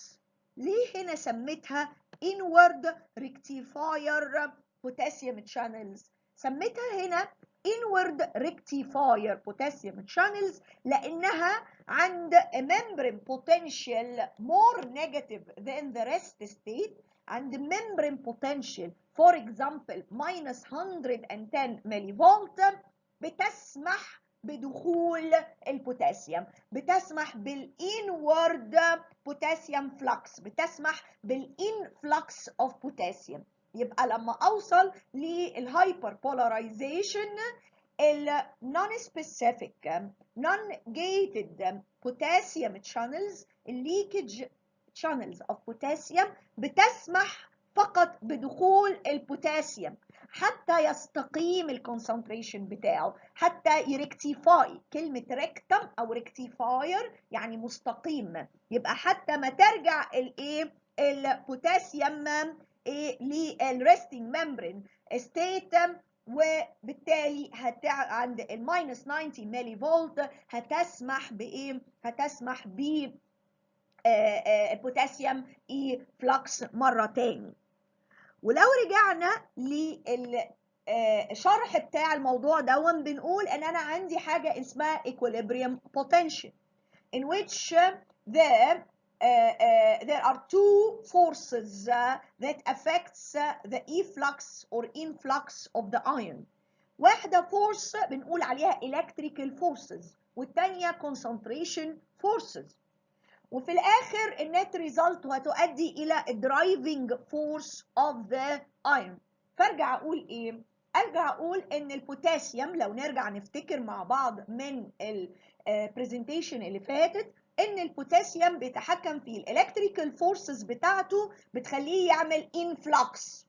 ليه هنا سميتها inward rectifier potassium channels؟ سميتها هنا inward rectifier potassium channels لأنها عند membrane potential more negative than the rest state. عند membrane potential for example minus 110 مليفولت بتسمح بدخول البوتاسيوم، بتسمح بالانورد بوتاسيوم فلكس، بتسمح بالانفلكس اوف بوتاسيوم. يبقى لما اوصل للهايبر بولاريزيشن، النون سبيسيفيك نون جيتد بوتاسيوم شانلز، الليكج شانلز اوف بوتاسيوم بتسمح فقط بدخول البوتاسيوم حتى يستقيم الكونسنتريشن بتاعه، حتى يريكتيفاي. كلمة ريكتم أو ريكتيفاير يعني مستقيم، يبقى حتى ما ترجع الايه البوتاسيوم للريستنج ممبرين ستيت، وبالتالي عند الماينس 90 ملي فولت هتسمح بايه؟ هتسمح ب البوتاسيوم اي فلكس مرة تاني. ولو رجعنا للشرح بتاع الموضوع ده بنقول ان انا عندي حاجة اسمها equilibrium potential in which there are two forces that affects the efflux or influx of the ion. واحدة force بنقول عليها electrical forces، والتانية concentration forces. وفي الاخر النت ريزلت هتؤدي الى الدرايفنج فورس اوف ذا ايون. فارجع اقول ايه؟ ارجع اقول ان البوتاسيوم، لو نرجع نفتكر مع بعض من البرزنتيشن اللي فاتت، ان البوتاسيوم بيتحكم في الالكتريكال فورسز بتاعته، بتخليه يعمل انفلكس،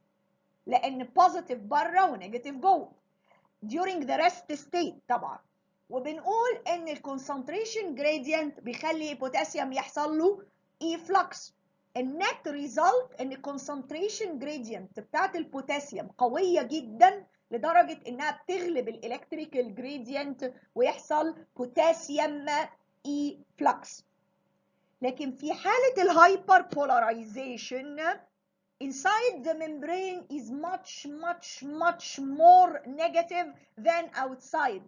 لان بوزيتيف بره ونيجاتيف جوه during the rest state طبعا. وبنقول ان الكونسنتريشن جريدينت بيخلي البوتاسيوم يحصل له efflux. النت ريزلت ان الكونسنتريشن جريدينت بتاعت البوتاسيوم قويه جدا لدرجه انها بتغلب الالكتريكال جريدينت ويحصل بوتاسيوم efflux. لكن في حاله الهايبر بولاريزيشن inside the membrane is much more negative than outside.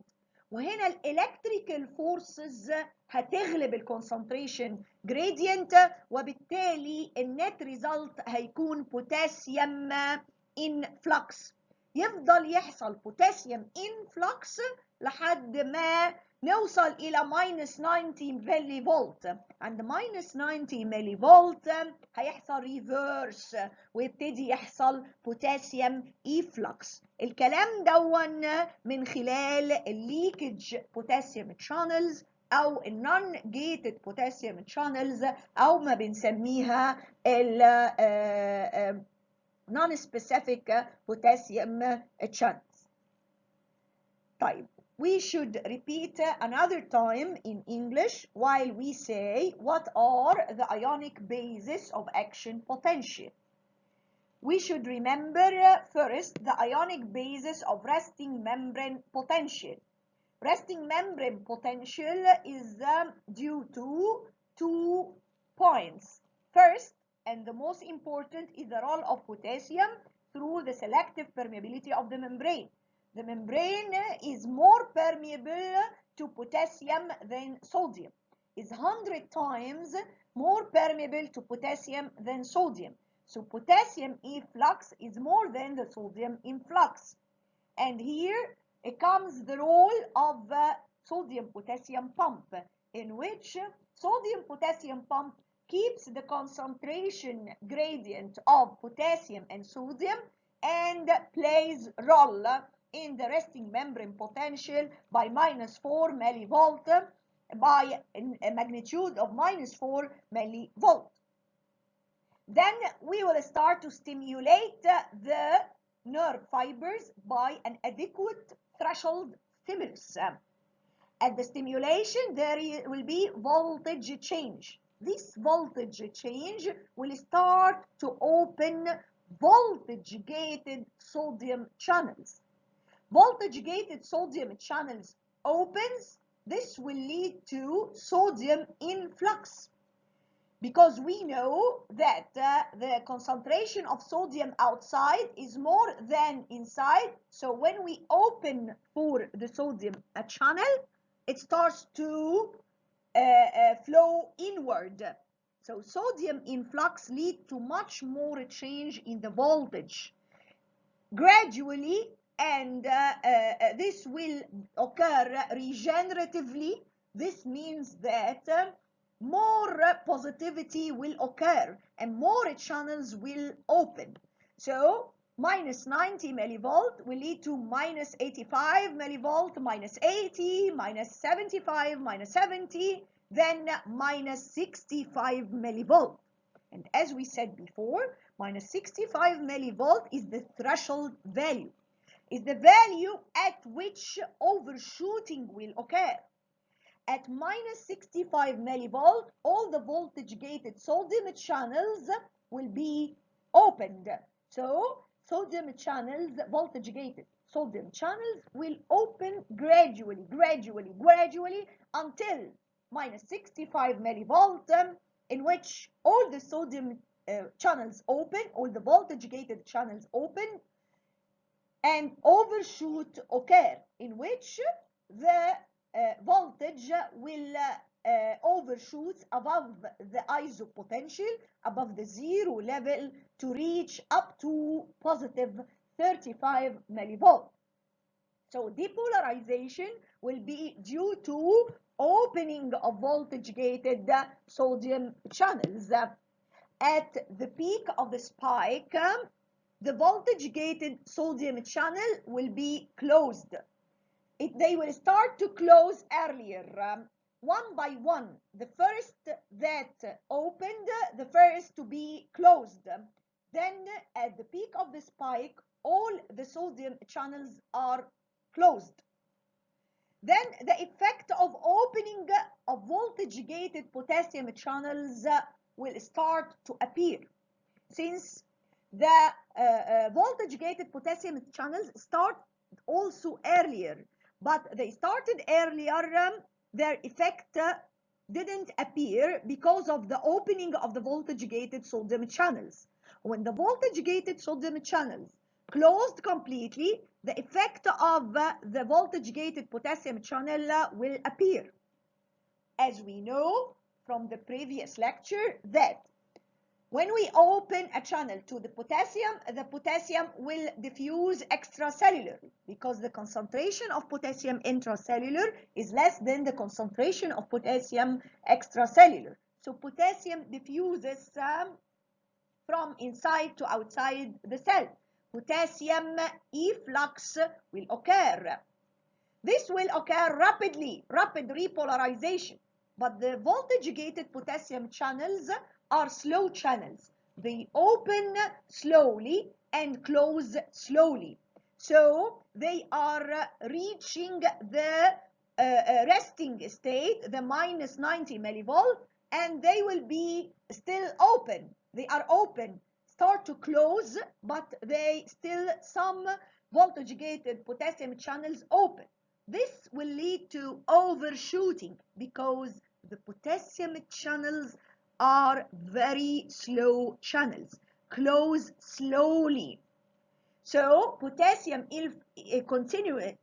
وهنا الالكتريكال فورسز هتغلب الكونسنتريشن جريدينت، وبالتالي النت ريزلت هيكون بوتاسيوم انفلكس. يفضل يحصل بوتاسيوم انفلكس لحد ما نوصل الى minus 90 ملي فولت. عند minus 90 ملي فولت هيحصل ريفيرس ويبتدي يحصل بوتاسيوم efflux. الكلام دون من خلال الليكج بوتاسيوم channels او النون جيتد بوتاسيوم channels او ما بنسميها ال non specific potassium channels. طيب, we should repeat another time in English while we say what are the ionic bases of action potential. We should remember first the ionic basis of resting membrane potential. Resting membrane potential is due to 2 points. First, and the most important, is the role of potassium through the selective permeability of the membrane. The membrane is more permeable to potassium than sodium. Is 100 times more permeable to potassium than sodium. So potassium efflux is more than the sodium influx. And here it comes the role of sodium-potassium pump, in which sodium-potassium pump keeps the concentration gradient of potassium and sodium and plays role in the resting membrane potential by minus 4 millivolt, by a magnitude of minus 4 millivolt. Then we will start to stimulate the nerve fibers by an adequate threshold stimulus. At the stimulation, there will be voltage change. This voltage change will start to open voltage-gated sodium channels. Voltage-gated sodium channels opens, this will lead to sodium influx. Because we know that the concentration of sodium outside is more than inside, so when we open for the sodium channel, it starts to flow inward. So sodium influx leads to much more change in the voltage gradually, and this will occur regeneratively. This means that more positivity will occur and more channels will open. So minus 90 millivolt will lead to minus 85 millivolt, minus 80, minus 75, minus 70, then minus 65 millivolt. And as we said before, minus 65 millivolt is the threshold value, is the value at which overshooting will occur. At minus 65 millivolt, all the voltage-gated sodium channels will be opened. So sodium channels, voltage-gated sodium channels will open gradually until minus 65 millivolt, in which all the sodium channels open, all the voltage-gated channels open, and overshoot occur, in which the voltage will overshoot above the isopotential, above the zero level, to reach up to positive 35 millivolt. So depolarization will be due to opening of voltage-gated sodium channels. At the peak of the spike, the voltage-gated sodium channel will be closed. They will start to close earlier, one by one. The first that opened, the first to be closed. Then at the peak of the spike, all the sodium channels are closed. Then the effect of opening of voltage-gated potassium channels will start to appear. Since the voltage-gated potassium channels start also earlier, but they started earlier, their effect didn't appear because of the opening of the voltage-gated sodium channels. When the voltage-gated sodium channels closed completely, the effect of the voltage-gated potassium channel will appear. As we know from the previous lecture that when we open a channel to the potassium will diffuse extracellularly because the concentration of potassium intracellular is less than the concentration of potassium extracellular. So potassium diffuses from inside to outside the cell. Potassium efflux will occur. This will occur rapidly, rapid repolarization. But the voltage-gated potassium channels are slow channels. They open slowly and close slowly. So they are reaching the resting state, the minus 90 millivolt, and they will be still open. They are open, start to close, but they still some voltage-gated potassium channels open. This will lead to overshooting because the potassium channels are very slow channels, close slowly. So potassium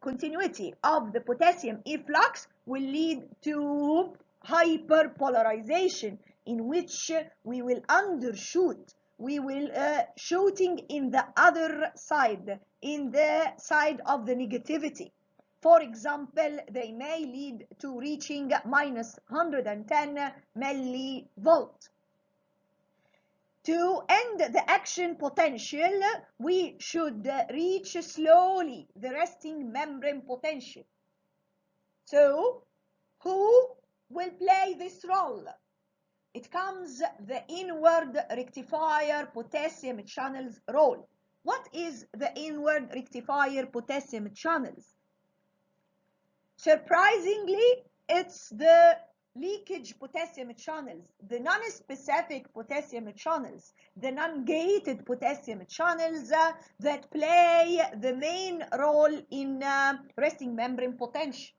continuity of the potassium efflux will lead to hyperpolarization, in which we will undershoot. We will shooting in the other side, in the side of the negativity. For example, they may lead to reaching minus 110 millivolt. To end the action potential, we should reach slowly the resting membrane potential. So, who will play this role? It comes the inward rectifier potassium channels role. What is the inward rectifier potassium channels? Surprisingly, it's the leakage potassium channels, the non-specific potassium channels, the non-gated potassium channels that play the main role in resting membrane potential.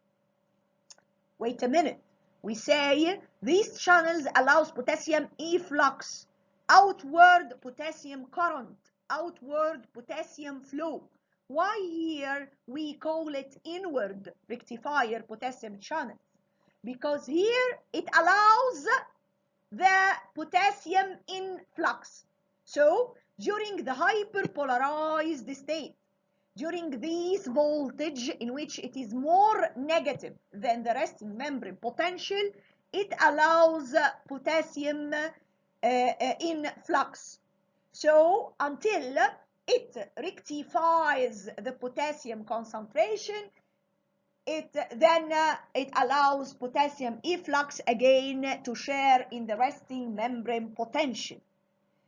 Wait a minute. We say these channels allows potassium efflux, outward potassium current, outward potassium flow. Why here we call it inward rectifier potassium channels? Because here it allows the potassium influx. So during the hyperpolarized state, during this voltage in which it is more negative than the resting membrane potential, it allows potassium influx. So until it rectifies the potassium concentration, it allows potassium efflux again to share in the resting membrane potential.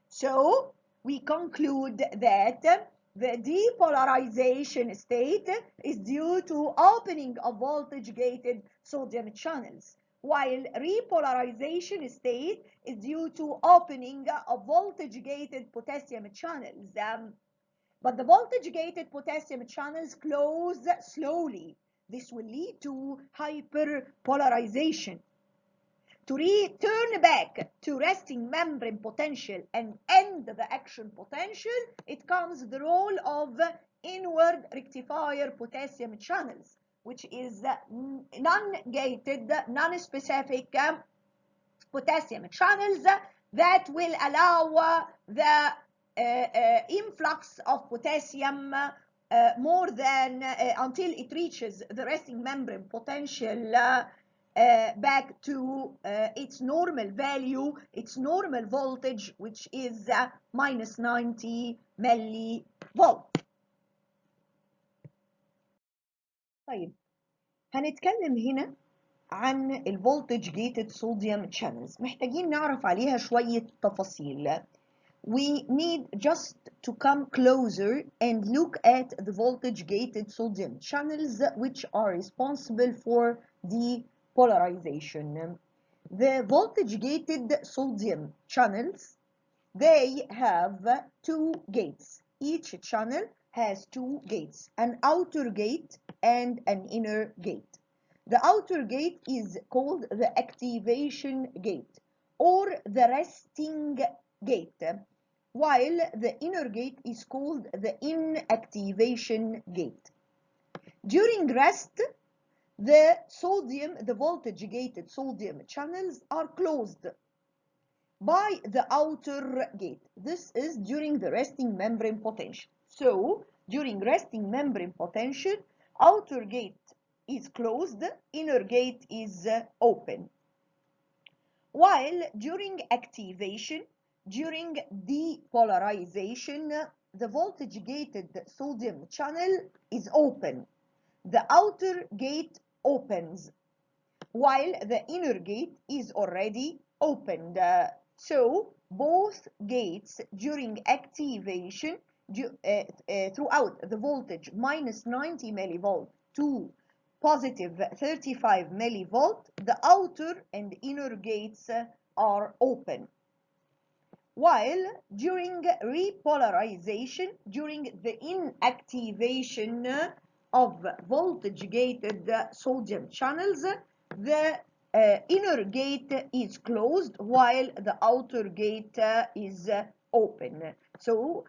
So we conclude that the depolarization state is due to opening of voltage-gated sodium channels, while repolarization state is due to opening of voltage-gated potassium channels. But the voltage-gated potassium channels close slowly. This will lead to hyperpolarization. To return back to resting membrane potential and end the action potential, it comes the role of inward rectifier potassium channels, which is non-gated, non-specific potassium channels that will allow the influx of potassium more than until it reaches the resting membrane potential back to its normal value, its normal voltage, which is minus 90 millivolt. طيب هنتكلم هنا عن الفولتج جيتد صوديوم channels. محتاجين نعرف عليها شوية تفاصيل. We need just to come closer and look at the voltage gated sodium channels which are responsible for the polarization. The voltage gated sodium channels, they have two gates. Each channel has two gates, an outer gate and an inner gate. The outer gate is called the activation gate or the resting gate, while the inner gate is called the inactivation gate. During rest, the voltage gated sodium channels are closed by the outer gate. This is during the resting membrane potential. So during resting membrane potential, outer gate is closed, inner gate is open. While during activation, during depolarization, the voltage gated sodium channel is open. The outer gate opens while the inner gate is already opened. So both gates during activation throughout the voltage minus 90 millivolt to positive 35 millivolt, the outer and inner gates are open. While during repolarization, during the inactivation of voltage gated sodium channels, the inner gate is closed while the outer gate is open. So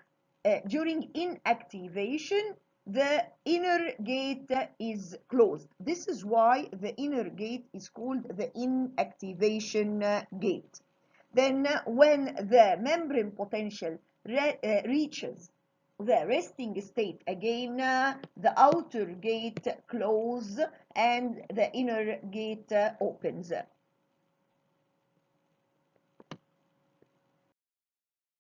during inactivation, the inner gate is closed. This is why the inner gate is called the inactivation gate. Then when the membrane potential reaches the resting state again, the outer gate closes and the inner gate opens.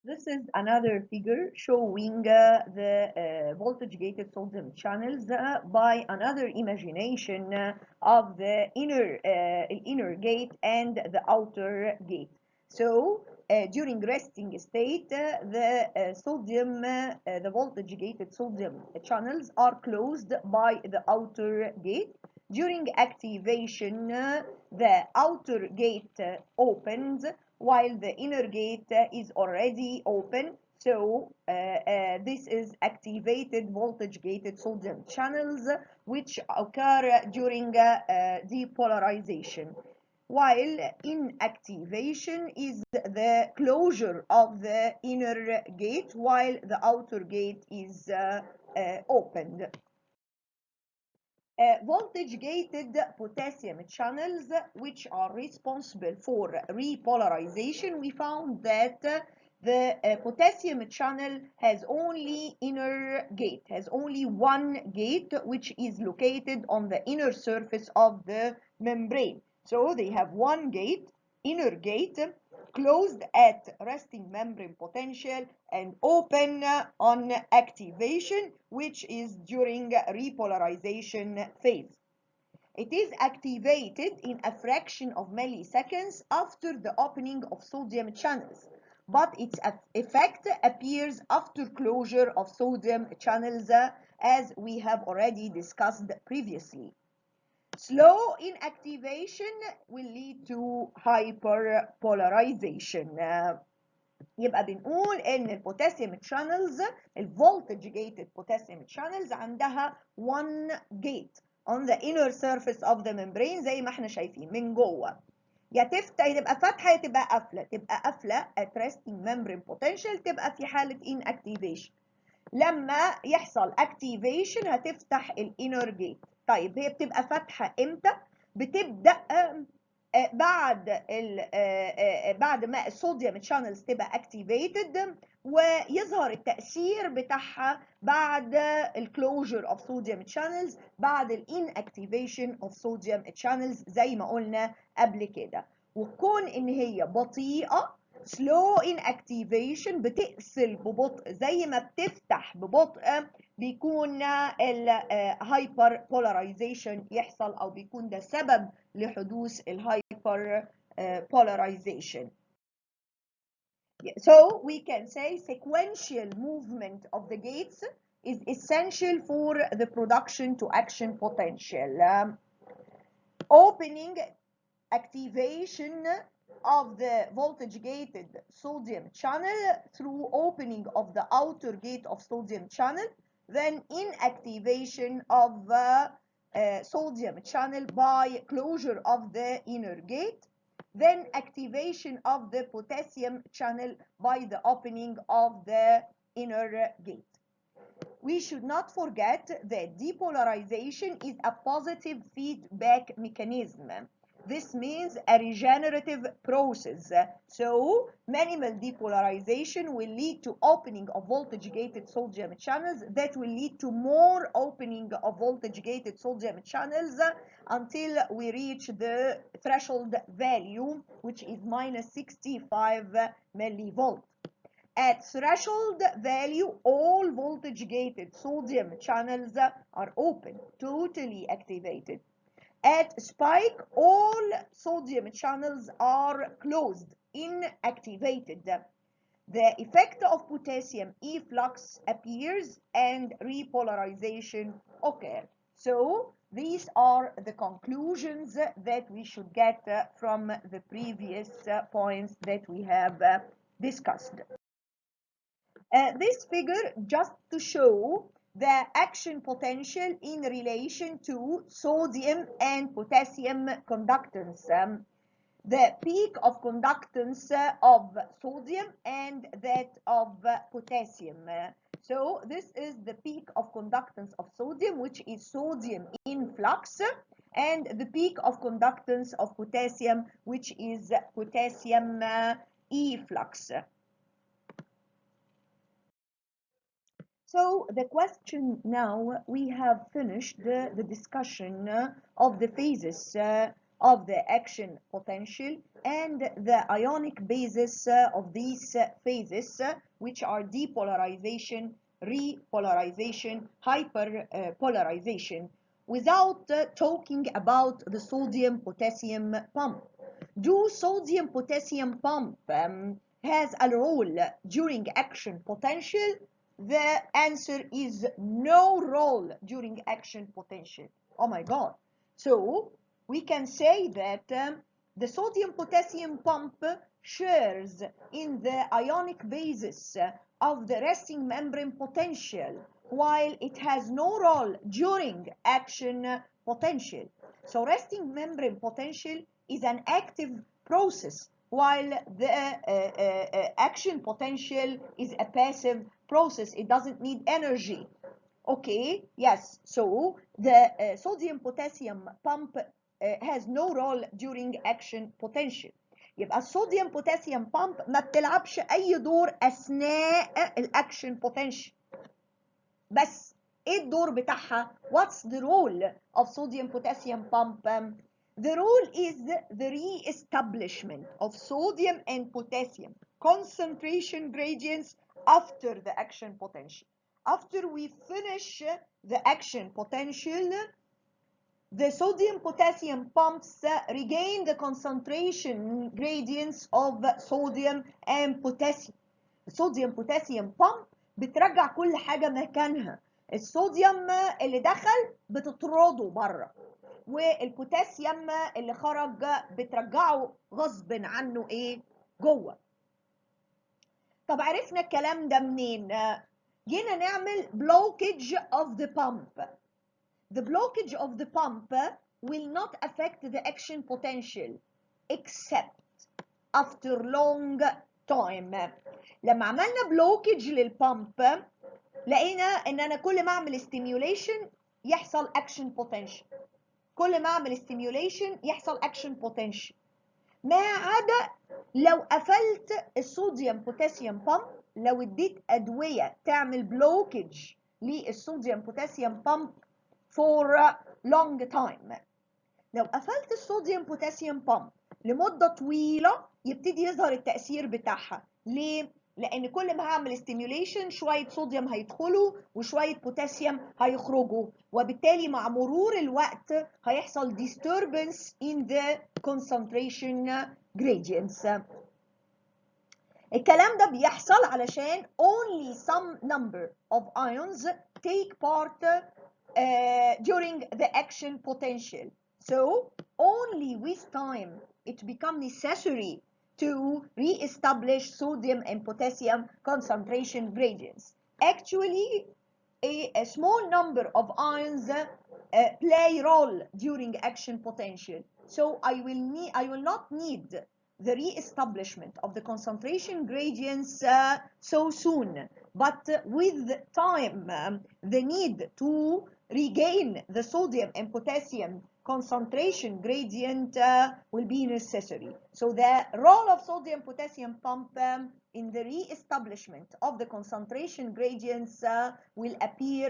This is another figure showing the voltage gated sodium channels by another imagination of the inner gate and the outer gate. So during resting state, the voltage gated sodium channels are closed by the outer gate. During activation, the outer gate opens while the inner gate is already open. So this is activated voltage gated sodium channels which occur during depolarization, while inactivation is the closure of the inner gate while the outer gate is opened. Voltage gated potassium channels which are responsible for repolarization, we found that the potassium channel has only inner gate, has only one gate which is located on the inner surface of the membrane. So they have one gate, inner gate, closed at resting membrane potential and open on activation, which is during repolarization phase. It is activated in a fraction of milliseconds after the opening of sodium channels, but its effect appears after closure of sodium channels, as we have already discussed previously. Slow inactivation will lead to hyperpolarization. يبقى بنقول ان البوتاسيوم channels, الفولتج gated potassium channels عندها one gate on the inner surface of the membrane زي ما احنا شايفين من جوه. يا تفتح تبقى فاتحه يا تبقى قافله. تبقى قافله at resting membrane potential تبقى في حاله inactivation. لما يحصل activation هتفتح الانر جيت. طيب هي بتبقى فاتحه امتى؟ بتبدا بعد ما الصوديوم channels تبقى activated ويظهر التأثير بتاعها بعد الكلوجر of sodium channels بعد inactivation of sodium channels زي ما قلنا قبل كده. وكون ان هي بطيئة slow inactivation بتقفل ببطء زي ما بتفتح ببطء بيكون الهايبر polarization يحصل او بيكون ده سبب لحدوث الهايبر polarization. So we can say sequential movement of the gates is essential for the production to action potential. Opening activation of the voltage gated sodium channel through opening of the outer gate of sodium channel, then inactivation of sodium channel by closure of the inner gate, then activation of the potassium channel by the opening of the inner gate. We should not forget that depolarization is a positive feedback mechanism. This means a regenerative process. So, minimal depolarization will lead to opening of voltage-gated sodium channels that will lead to more opening of voltage-gated sodium channels until we reach the threshold value, which is minus 65 millivolt. At threshold value, all voltage-gated sodium channels are open, totally activated. At spike, all sodium channels are closed, inactivated. The effect of potassium efflux appears and repolarization occurs. So, these are the conclusions that we should get from the previous points that we have discussed. This figure just to show the action potential in relation to sodium and potassium conductance. The peak of conductance of sodium and that of potassium. So this is the peak of conductance of sodium, which is sodium influx, and the peak of conductance of potassium, which is potassium efflux. So the question now, we have finished the discussion of the phases of the action potential and the ionic basis of these phases, which are depolarization, repolarization, hyperpolarization, without talking about the sodium-potassium pump. Do sodium-potassium pump has a role during action potential? The answer is no role during action potential. Oh my God. So we can say that the sodium-potassium pump shares in the ionic basis of the resting membrane potential, while it has no role during action potential. So resting membrane potential is an active process, while the action potential is a passive process. It doesn't need energy. Okay, yes, so the sodium-potassium pump has no role during action potential. يبقى الصوديوم بوتاسيوم بامب ما بتلعبش أي دور أثناء الأكشن potential. بس إيه الدور بتاعها؟ What's the role of sodium potassium pump? The role is the re-establishment of sodium and potassium concentration gradients after the action potential. After we finish the action potential, the sodium-potassium pumps regain the concentration gradients of sodium and potassium. الصوديوم-potassium pump بترجع كل حاجة مكانها. الصوديوم اللي دخل بتطرده بره، والبوتاسيوم اللي خرج بترجعه غصب عنه ايه جوه. طب عرفنا الكلام ده منين؟ جينا نعمل blockage of the pump. The blockage of the pump will not affect the action potential except after long time. لما عملنا blockage للبامب لقينا ان انا كل ما اعمل stimulation يحصل action potential. كل ما اعمل stimulation يحصل action potential. ما عدا لو قفلت الصوديوم بوتاسيوم بامب، لو اديت ادويه تعمل بلوكج للصوديوم بوتاسيوم بامب for long time. لو قفلت الصوديوم بوتاسيوم بامب لمده طويله يبتدي يظهر التاثير بتاعها. ليه؟ لان كل ما هعمل ستيميوليشن شويه صوديوم هيدخلوا وشويه بوتاسيوم هيخرجوا، وبالتالي مع مرور الوقت هيحصل disturbance in the concentration gradients. الكلام ده بيحصل علشان only some number of ions take part during the action potential. So only with time it becomes necessary to re-establish sodium and potassium concentration gradients. Actually, a small number of ions play role during action potential. So I will not need the re-establishment of the concentration gradients so soon, but with time the need to regain the sodium and potassium concentration gradient will be necessary. So the role of sodium potassium pump in the re-establishment of the concentration gradients will appear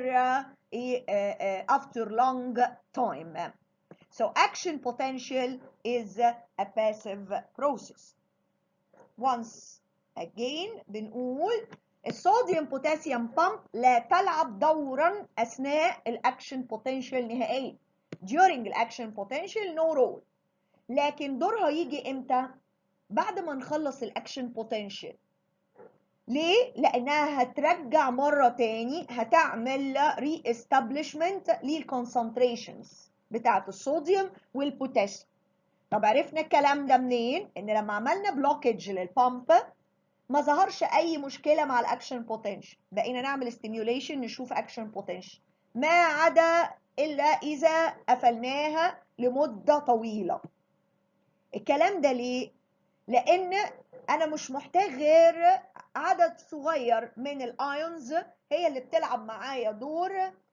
after long time. So action potential is a passive process. Once again بنقول الصوديوم بوتاسيوم بامب لا تلعب دورا أثناء الأكشن بوتنشال نهائيا. During الأكشن بوتنشال no role. لكن دورها يجي إمتى؟ بعد ما نخلص الأكشن بوتنشال. ليه؟ لأنها هترجع مرة تاني هتعمل re-establishment للconcentrations بتاعت الصوديوم والبوتاسيوم. طب عرفنا الكلام ده منين؟ ان لما عملنا بلوكج للبامب ما ظهرش اي مشكله مع الاكشن بوتنشال، بقينا نعمل ستيميوليشن نشوف اكشن بوتنشال، ما عدا الا اذا قفلناها لمده طويله. الكلام ده ليه؟ لان انا مش محتاج غير عدد صغير من الايونز هي اللي بتلعب معايا دور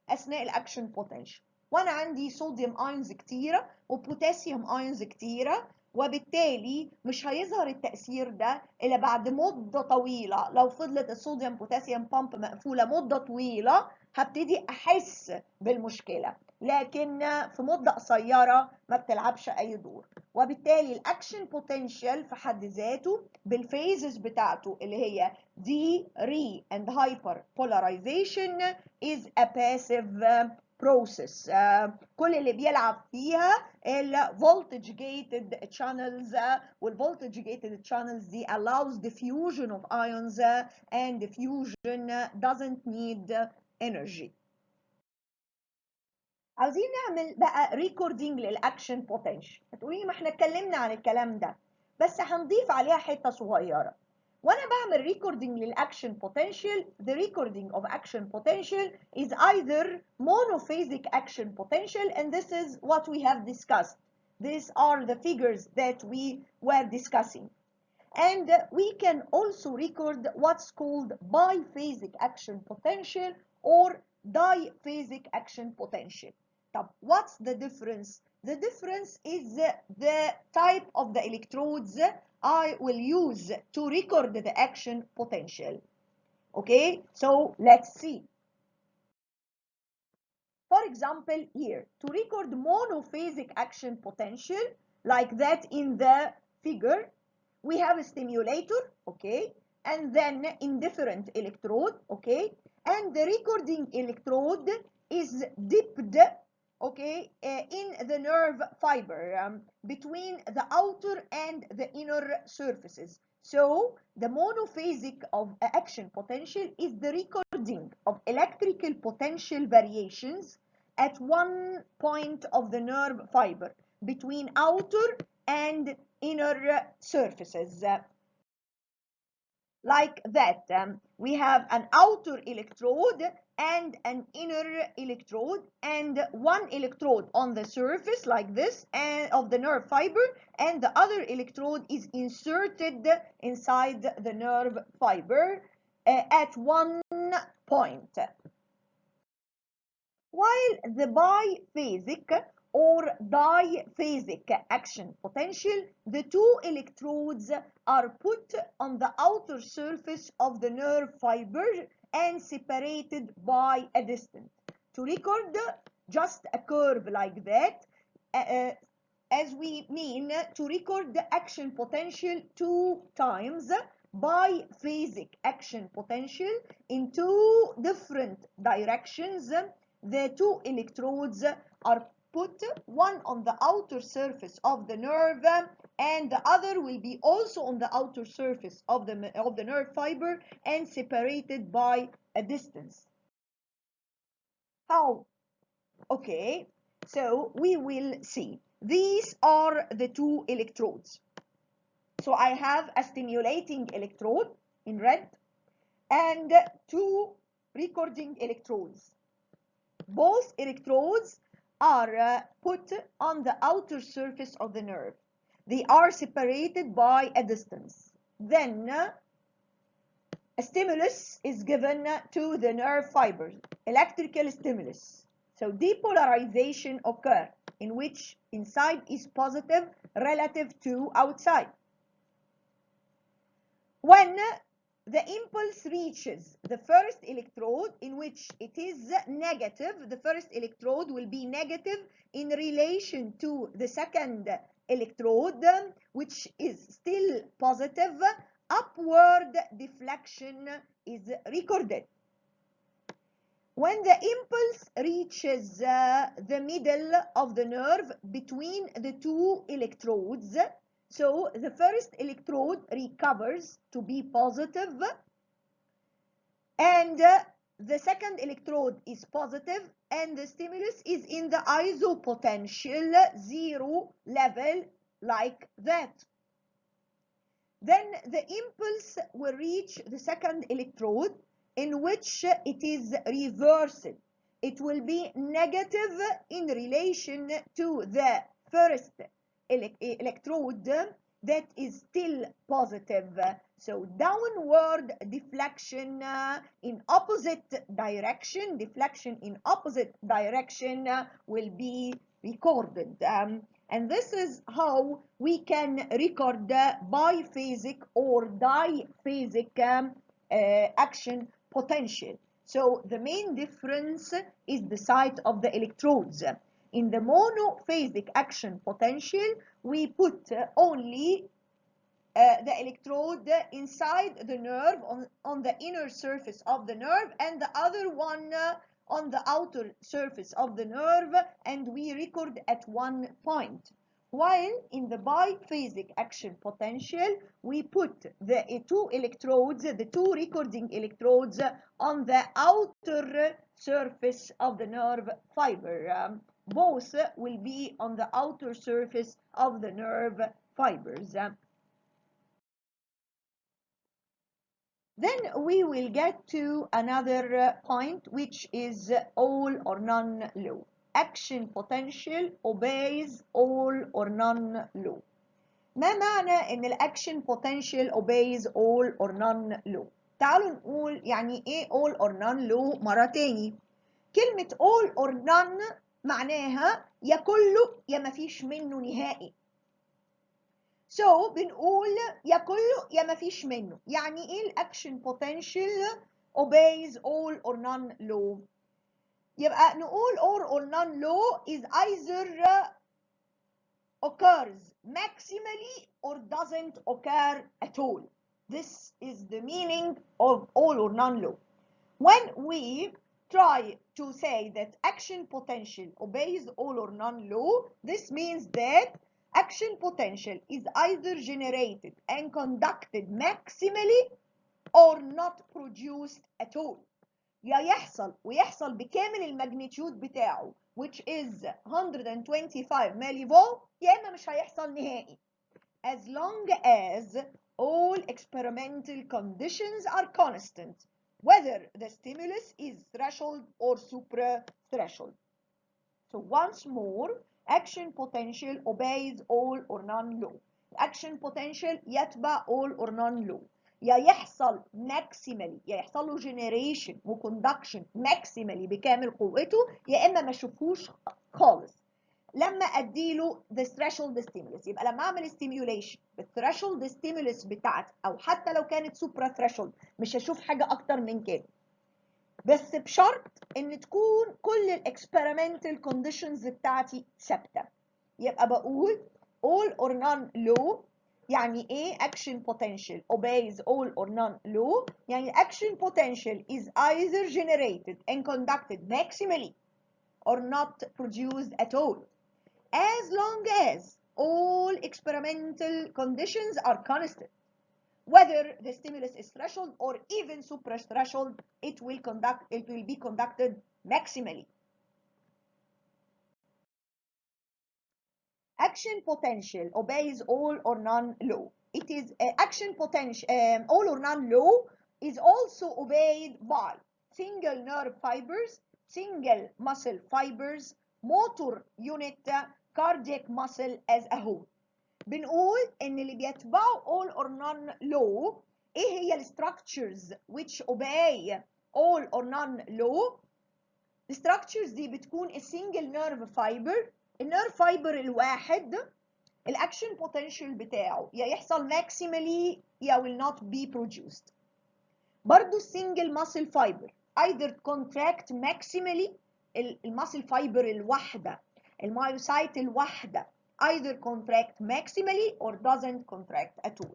اثناء الاكشن بوتنشال، وانا عندي صوديوم ايونز كتيره وبوتاسيوم ايونز كتيره، وبالتالي مش هيظهر التاثير ده الا بعد مده طويله. لو فضلت الصوديوم بوتاسيوم بامب مقفوله مده طويله هبتدي احس بالمشكله، لكن في مده قصيره ما بتلعبش اي دور. وبالتالي الاكشن بوتنشال في حد ذاته بالفيزز بتاعته اللي هي دي ري اند هايبر بولاريزيشن is a passive process. كل اللي بيلعب فيها الفولتج جيتد channels، والفولتج جيتد channels دي allows diffusion of ions and diffusion doesn't need energy. عاوزين نعمل بقى ريكوردينج للاكشن بوتنشال. هتقولي ما احنا اتكلمنا عن الكلام ده بس هنضيف عليها حته صغيره. وانا بعمل ريكوردينج للاكشن بوتنشال the recording of action potential is either monophasic action potential, and this is what we have discussed. These are the figures that we were discussing. And we can also record what's called biphasic action potential or diphasic action potential. طب what's the difference? The difference is the type of the electrodes I will use to record the action potential. Okay, so let's see. For example, here, to record monophasic action potential like that in the figure, we have a stimulator, okay, and then indifferent electrode, okay, and the recording electrode is dipped, okay, in the nerve fiber between the outer and the inner surfaces. So the monophasic of action potential is the recording of electrical potential variations at one point of the nerve fiber between outer and inner surfaces. Like that, we have an outer electrode and an inner electrode, and one electrode on the surface like this and of the nerve fiber, and the other electrode is inserted inside the nerve fiber at one point. While the biphasic or diphasic action potential, the two electrodes are put on the outer surface of the nerve fiber and separated by a distance. To record just a curve like that, as we mean to record the action potential 2 times biphasic action potential in 2 different directions. The two electrodes are put, one on the outer surface of the nerve and the other will be also on the outer surface of the nerve fiber and separated by a distance. How? Okay, so we will see. These are the two electrodes. So I have a stimulating electrode in red and two recording electrodes. Both electrodes are put on the outer surface of the nerve. They are separated by a distance. Then a stimulus is given to the nerve fibers, electrical stimulus. So depolarization occurs, in which inside is positive relative to outside. When the impulse reaches the first electrode, in which it is negative, the first electrode will be negative in relation to the second electrode, which is still positive, upward deflection is recorded. When the impulse reaches the middle of the nerve between the two electrodes, so the first electrode recovers to be positive and the second electrode is positive and the stimulus is in the isopotential 0 level like that. Then the impulse will reach the second electrode, in which it is reversed. It will be negative in relation to the first electrode that is still positive. So downward deflection in opposite direction, deflection in opposite direction will be recorded. And this is how we can record biphasic or diphasic action potential. So the main difference is the site of the electrodes. In the monophasic action potential, we put only the electrode inside the nerve on the inner surface of the nerve and the other one on the outer surface of the nerve, and we record at one point. While in the biphasic action potential, we put the two electrodes, the two recording electrodes, on the outer surface of the nerve fiber. Both will be on the outer surface of the nerve fibers. Then we will get to another point, which is all or none law. Action potential obeys all or none law. ما معنى ان الاكشن potential obeys all or none law؟ تعالوا نقول يعني ايه all or none law مرة تاني. كلمة all or none معناها يا كله يا مفيش منه نهائي. So بنقول يا كله يا مفيش منه. يعني ايه الاكشن potential obeys all or none law؟ يبقى نقول all or none law is either occurs maximally or doesn't occur at all. This is the meaning of all or none law. When we try to say that action potential obeys all or none law, this means that action potential is either generated and conducted maximally or not produced at all. يا يحصل ويحصل بكامل الماجنتيود بتاعه which is 125 millivolt، يا اما مش هيحصل نهائي as long as all experimental conditions are constant, whether the stimulus is threshold or supra threshold. So once more, action potential obeys all or none law. Action potential يتبع all or none law. يا يحصل maximally، يا يحصل له generation وconduction maximally بكامل قوته، يا اما ما اشوفوش خالص. لما اديله the threshold stimulus. يبقى لما اعمل stimulation بالthreshold stimulus بتاعتي او حتى لو كانت supra threshold مش هشوف حاجه اكتر من كده، بس بشرط ان تكون كل الاكسبيرمنتال كونديشنز بتاعتي ثابته. يبقى بقول all or none law. يعني ايه action potential obeys all or none law؟ يعني action potential is either generated and conducted maximally or not produced at all, as long as all experimental conditions are constant. Whether the stimulus is threshold or even supra-threshold, it will be conducted maximally. Action potential obeys all or none law. It is action potential all or none law is also obeyed by single nerve fibers, single muscle fibers, motor unit, cardiac muscle as a whole. بنقول ان اللي بيتبعوا all or none law ايه هي ال structures which obey all or none law؟ ال structures دي بتكون a single nerve fiber. النيرف فايبر الواحد الاكشن potential بتاعه يا يحصل maximally يا will not be produced. برضو السنجل muscle fiber either contract maximally، الماسل فايبر الواحدة المايوسايت الواحدة either contract maximally or doesn't contract at all.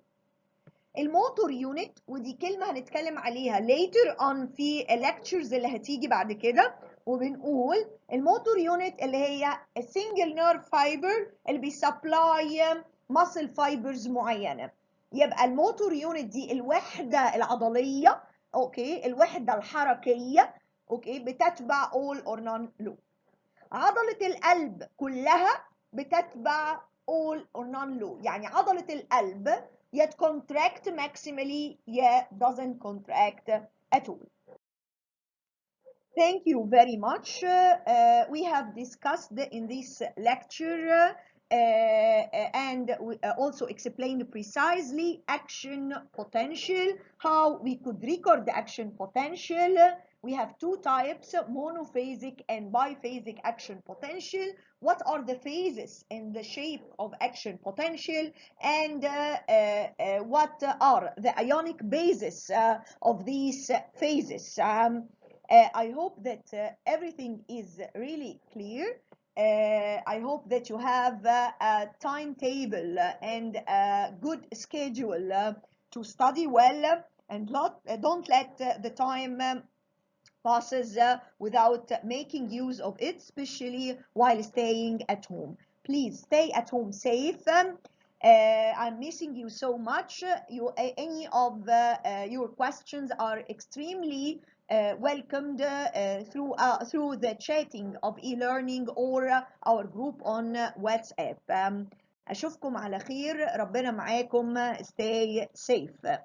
الموتور يونت ودي كلمة هنتكلم عليها later on في lectures اللي هتيجي بعد كده، وبنقول الموتور يونت اللي هي السنجل نيرف فايبر اللي بيسبلاي ماسل فايبرز معينة. يبقى الموتور يونت دي الوحدة العضلية، اوكي، الوحدة الحركية، اوكي، بتتبع all or none law. عضلة القلب كلها بتتبع all or none law. يعني عضلة القلب يا contract maximally يا doesn't contract at all. Thank you very much. We have discussed in this lecture and we also explained precisely action potential, how we could record the action potential. We have two types, monophasic and biphasic action potential. What are the phases and the shape of action potential, and what are the ionic bases of these phases? I hope that everything is really clear. I hope that you have a timetable and a good schedule to study well, and don't let the time passes without making use of it, especially while staying at home. Please stay at home safe. I'm missing you so much. Any of your questions are extremely welcomed through the chatting of e-learning or our group on WhatsApp. أشوفكم على خير. ربنا معاكم. Stay safe.